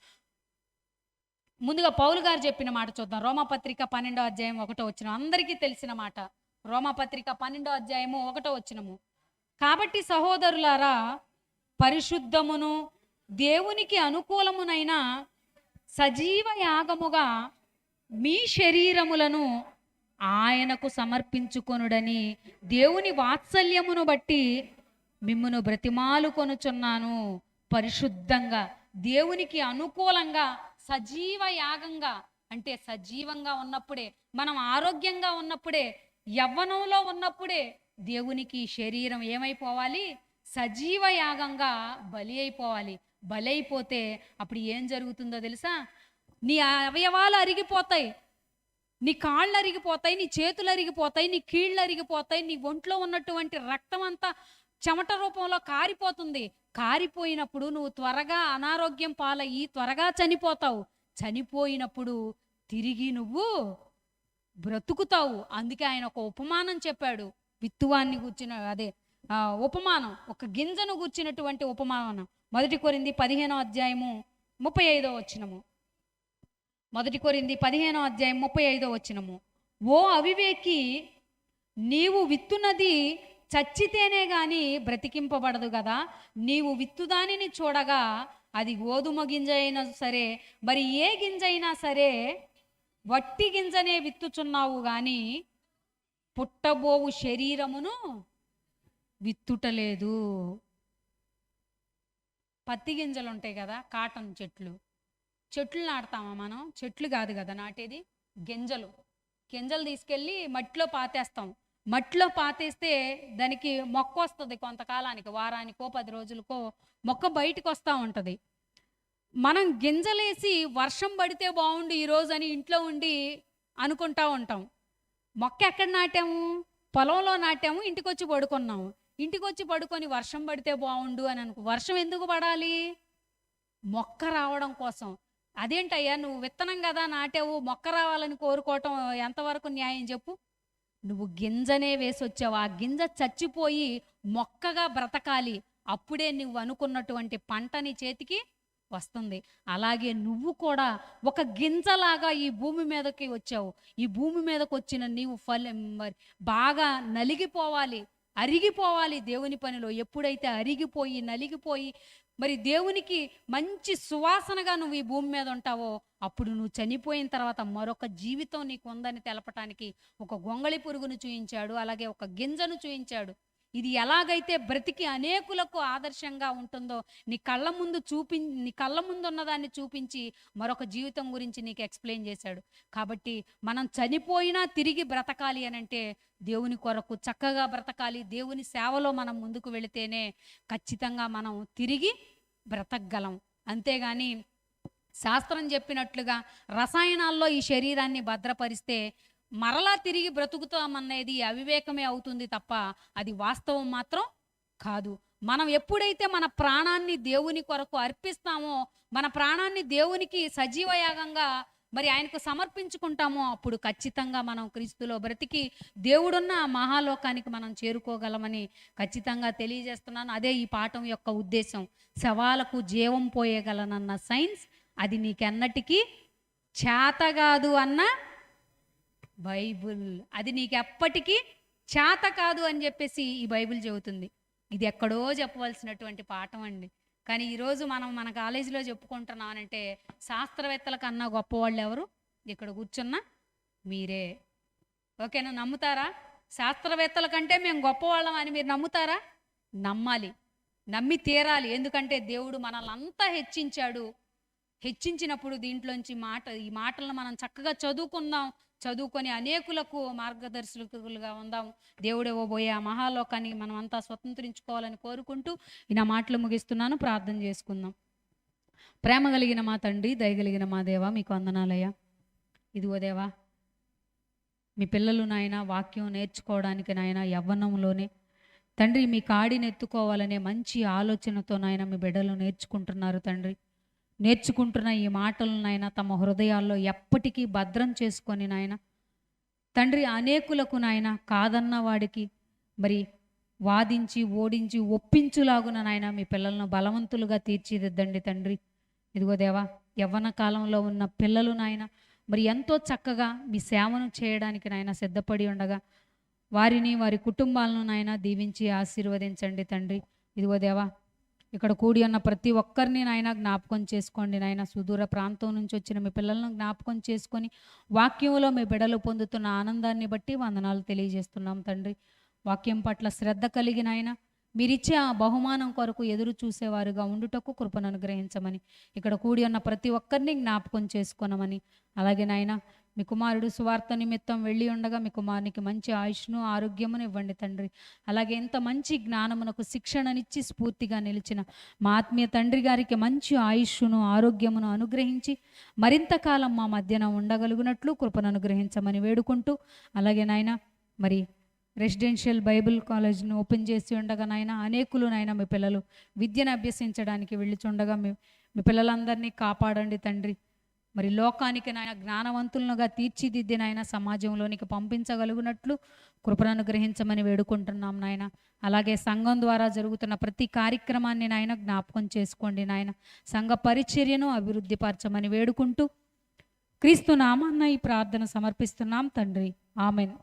Speaker 1: ముందుగా పౌలు గారు చెప్పిన మాట చూద్దాం. రోమాపత్రిక 12వ అధ్యాయం 1వ వచనం, అందరికీ తెలిసిన మాట. రోమాపత్రిక 12వ అధ్యాయము 1వ వచనము. కాబట్టి సహోదరులారా, పరిశుద్ధమును దేవునికి అనుకూలమునైన సజీవ యాగముగా మీ శరీరములను ఆయనకు సమర్పించుకొనుడని దేవుని వాత్సల్యమును బట్టి మిమ్మును బ్రతిమాలు కొనుచున్నాను. పరిశుద్ధంగా, దేవునికి అనుకూలంగా, సజీవ యాగంగా, అంటే సజీవంగా ఉన్నప్పుడే, మనం ఆరోగ్యంగా ఉన్నప్పుడే, యవ్వనంలో ఉన్నప్పుడే దేవునికి శరీరం ఏమైపోవాలి? సజీవ యాగంగా బలి అయిపోవాలి. బలి అయిపోతే అప్పుడు ఏం జరుగుతుందో తెలుసా? నీ అవయవాలు అరిగిపోతాయి, నీ కాళ్ళు అరిగిపోతాయి, నీ చేతులు అరిగిపోతాయి, నీ కీళ్ళు అరిగిపోతాయి, నీ ఒంట్లో ఉన్నటువంటి రక్తం అంతా చెమట రూపంలో కారిపోతుంది. కారిపోయినప్పుడు నువ్వు త్వరగా అనారోగ్యం పాలయ్యి త్వరగా చనిపోతావు. చనిపోయినప్పుడు తిరిగి నువ్వు బ్రతుకుతావు. అందుకే ఆయన ఒక ఉపమానం చెప్పాడు. విత్తువాన్ని గూర్చిన ఉపమానం, ఒక గింజను గూర్చినటువంటి ఉపమానం. 1 కొరింథీ 15వ అధ్యాయము 35వ వచనము. 1 కొరింథీ 15వ అధ్యాయం 35వ వచనము. ఓ అవివేకి, నీవు విత్తునది చచ్చితేనే గాని బ్రతికింపబడదు కదా. నీవు విత్తుదానిని చూడగా అది గోధుమ గింజ అయినా సరే, మరి ఏ గింజ అయినా సరే, వట్టి గింజనే విత్తుచున్నావు గాని పుట్టబోవు శరీరమును విత్తుటలేదు. పత్తి గింజలు ఉంటాయి కదా, కాటన్ చెట్లు నాటుతామా మనం? చెట్లు కాదు కదా నాటేది, గింజలు తీసుకెళ్ళి మట్టిలో పాతేస్తాం. మట్టిలో పాతేస్తే దానికి మొక్క వస్తుంది. కొంతకాలానికి, వారానికో 10 రోజులకో మొక్క బయటకు వస్తూ ఉంటుంది. మనం గింజలేసి వర్షం పడితే బాగుండు ఈరోజు అని ఇంట్లో ఉండి అనుకుంటా ఉంటాం. మొక్క ఎక్కడ నాటాము? పొలంలో నాటాము. ఇంటికి వచ్చి పడుకున్నాము. ఇంటికి వచ్చి పడుకొని వర్షం పడితే బాగుండు అని వర్షం ఎందుకు పడాలి? మొక్క రావడం కోసం. అదేంటయ్యా, నువ్వు విత్తనం కదా నాటావు, మొక్క రావాలని కోరుకోవటం ఎంతవరకు న్యాయం చెప్పు? నువ్వు గింజనే వేసి వచ్చావు. ఆ గింజ చచ్చిపోయి మొక్కగా బ్రతకాలి. అప్పుడే నువ్వు అనుకున్నటువంటి పంట నీ చేతికి వస్తుంది. అలాగే నువ్వు కూడా ఒక గింజలాగా ఈ భూమి మీదకి వచ్చావు. ఈ భూమి మీదకి వచ్చిన నీవు మరి బాగా నలిగిపోవాలి, అరిగిపోవాలి దేవుని పనిలో. ఎప్పుడైతే అరిగిపోయి నలిగిపోయి మరి దేవునికి మంచి సువాసనగా నువ్వు ఈ భూమి మీద ఉంటావో, అప్పుడు నువ్వు చనిపోయిన తర్వాత మరొక జీవితం నీకు ఉందని తెలపటానికి ఒక గొంగళి పురుగును చూయించాడు, అలాగే ఒక గింజను చూయించాడు. ఇది ఎలాగైతే బ్రతికి అనేకులకు ఆదర్శంగా ఉంటుందో, నీ కళ్ళ ముందు ఉన్నదాన్ని చూపించి మరొక జీవితం గురించి నీకు ఎక్స్ప్లెయిన్ చేశాడు. కాబట్టి మనం చనిపోయినా తిరిగి బ్రతకాలి అనంటే దేవుని కొరకు చక్కగా బ్రతకాలి. దేవుని సేవలో మనం ముందుకు వెళితేనే ఖచ్చితంగా మనం తిరిగి బ్రతకగలం. అంతేగాని శాస్త్రం చెప్పినట్లుగా రసాయనాల్లో ఈ శరీరాన్ని భద్రపరిస్తే మరలా తిరిగి బ్రతుకుతామనేది అవివేకమే అవుతుంది తప్ప అది వాస్తవం మాత్రం కాదు. మనం ఎప్పుడైతే మన ప్రాణాన్ని దేవుని కొరకు అర్పిస్తామో, మన ప్రాణాన్ని దేవునికి సజీవయాగంగా మరి ఆయనకు సమర్పించుకుంటామో, అప్పుడు ఖచ్చితంగా మనం క్రీస్తులో బ్రతికి దేవుడున్న మహాలోకానికి మనం చేరుకోగలమని ఖచ్చితంగా తెలియజేస్తున్నాను. అదే ఈ పాఠం యొక్క ఉద్దేశం. శవాలకు జీవం పోయగలనన్న సైన్స్ అది నీకెన్నటికీ చేతగాదు అన్న బైబుల్. అది నీకు ఎప్పటికీ చేత కాదు అని చెప్పేసి ఈ బైబిల్ చెబుతుంది. ఇది ఎక్కడో చెప్పవలసినటువంటి పాఠం అండి. కానీ ఈరోజు మనం మన కాలేజీలో చెప్పుకుంటున్నామనంటే శాస్త్రవేత్తల కన్నా గొప్పవాళ్ళు ఎవరు? ఇక్కడ కూర్చున్న మీరే. ఓకేనా? నమ్ముతారా? శాస్త్రవేత్తల కంటే మేము గొప్పవాళ్ళం అని మీరు నమ్ముతారా? నమ్మాలి, నమ్మి తీరాలి. ఎందుకంటే దేవుడు మనల్ని అంతా హెచ్చించాడు. హెచ్చించినప్పుడు దీంట్లోంచి ఈ మాటలను మనం చక్కగా చదువుకొని అనేకులకు మార్గదర్శకులుగా ఉందాం. దేవుడు ఇవ్వబోయే ఆ మహాలోకాన్ని మనం అంతా స్వతంత్రించుకోవాలని కోరుకుంటూ నా మాటలు ముగిస్తున్నాను. ప్రార్థన చేసుకుందాం. ప్రేమ కలిగిన మా తండ్రి, దయగలిగిన మా దేవ, మీకు వందనాలయ్యా. ఇదిగో దేవా, మీ పిల్లలు నాయన వాక్యం నేర్చుకోవడానికి నాయన యవ్వనంలోనే తండ్రి మీ కాడిని ఎత్తుకోవాలనే మంచి ఆలోచనతో నాయన మీ బిడ్డలు నేర్చుకుంటున్నారు తండ్రి. నేర్చుకుంటున్న ఈ మాటలను నాయన తమ హృదయాల్లో ఎప్పటికీ భద్రం చేసుకొని నాయన తండ్రి అనేకులకు నాయన కాదన్న వాడికి మరి వాదించి ఓడించి ఒప్పించులాగున నాయన మీ పిల్లలను బలవంతులుగా తీర్చిదిద్దండి తండ్రి. ఇదిగో దేవా, యవ్వన కాలంలో ఉన్న పిల్లలు నాయన మరి ఎంతో చక్కగా మీ సేవను చేయడానికి నాయన సిద్ధపడి ఉండగా వారిని వారి కుటుంబాలను నాయన దీవించి ఆశీర్వదించండి తండ్రి. ఇదిగో దేవా, ఇక్కడ కూడి ఉన్న ప్రతి ఒక్కరిని నాయన జ్ఞాపకం చేసుకోండి నాయన. సుదూర ప్రాంతం నుంచి వచ్చిన మీ పిల్లలను జ్ఞాపకం చేసుకొని వాక్యంలో మీ బిడ్డలు పొందుతున్న ఆనందాన్ని బట్టి వందనాలు తెలియజేస్తున్నాం తండ్రి. వాక్యం పట్ల శ్రద్ధ కలిగిన ఆయన మీరిచ్చే ఆ బహుమానం కొరకు ఎదురు చూసేవారుగా ఉండుటకు కృపను అనుగ్రహించమని, ఇక్కడ కూడి ఉన్న ప్రతి ఒక్కరిని జ్ఞాపకం చేసుకొనమని, అలాగే నాయన మీ కుమారుడు సువార్త నిమిత్తం వెళ్ళి ఉండగా మీ కుమారునికి మంచి ఆయుష్ను ఆరోగ్యమును ఇవ్వండి తండ్రి. అలాగే ఇంత మంచి జ్ఞానమునకు శిక్షణనిచ్చి స్ఫూర్తిగా నిలిచిన మా ఆత్మీయ తండ్రి గారికి మంచి ఆయుష్ను ఆరోగ్యమును అనుగ్రహించి మరింత కాలం మా మధ్యన ఉండగలుగునట్లు కృపను అనుగ్రహించమని వేడుకుంటూ, అలాగే నాయన మరి రెసిడెన్షియల్ బైబిల్ కాలేజ్ను ఓపెన్ చేసి ఉండగా నాయన అనేకులు నాయన మీ పిల్లలు విద్యను అభ్యసించడానికి వెళ్ళిచుండగా మీ పిల్లలందరినీ కాపాడండి తండ్రి. మరి లోకానికి నాయన జ్ఞానవంతులుగా తీర్చిదిద్ది నాయన సమాజంలోనికి పంపించగలుగునట్లు కృపను అనుగ్రహించమని వేడుకుంటున్నాం నాయన. అలాగే సంఘం ద్వారా జరుగుతున్న ప్రతి కార్యక్రమాన్ని నాయన జ్ఞాపకం చేసుకోండి నాయన. సంఘ పరిచర్యను అభివృద్ధిపరచమని వేడుకుంటూ క్రీస్తు నామాన్న ఈ ప్రార్థన సమర్పిస్తున్నాం తండ్రి. ఆమెన్.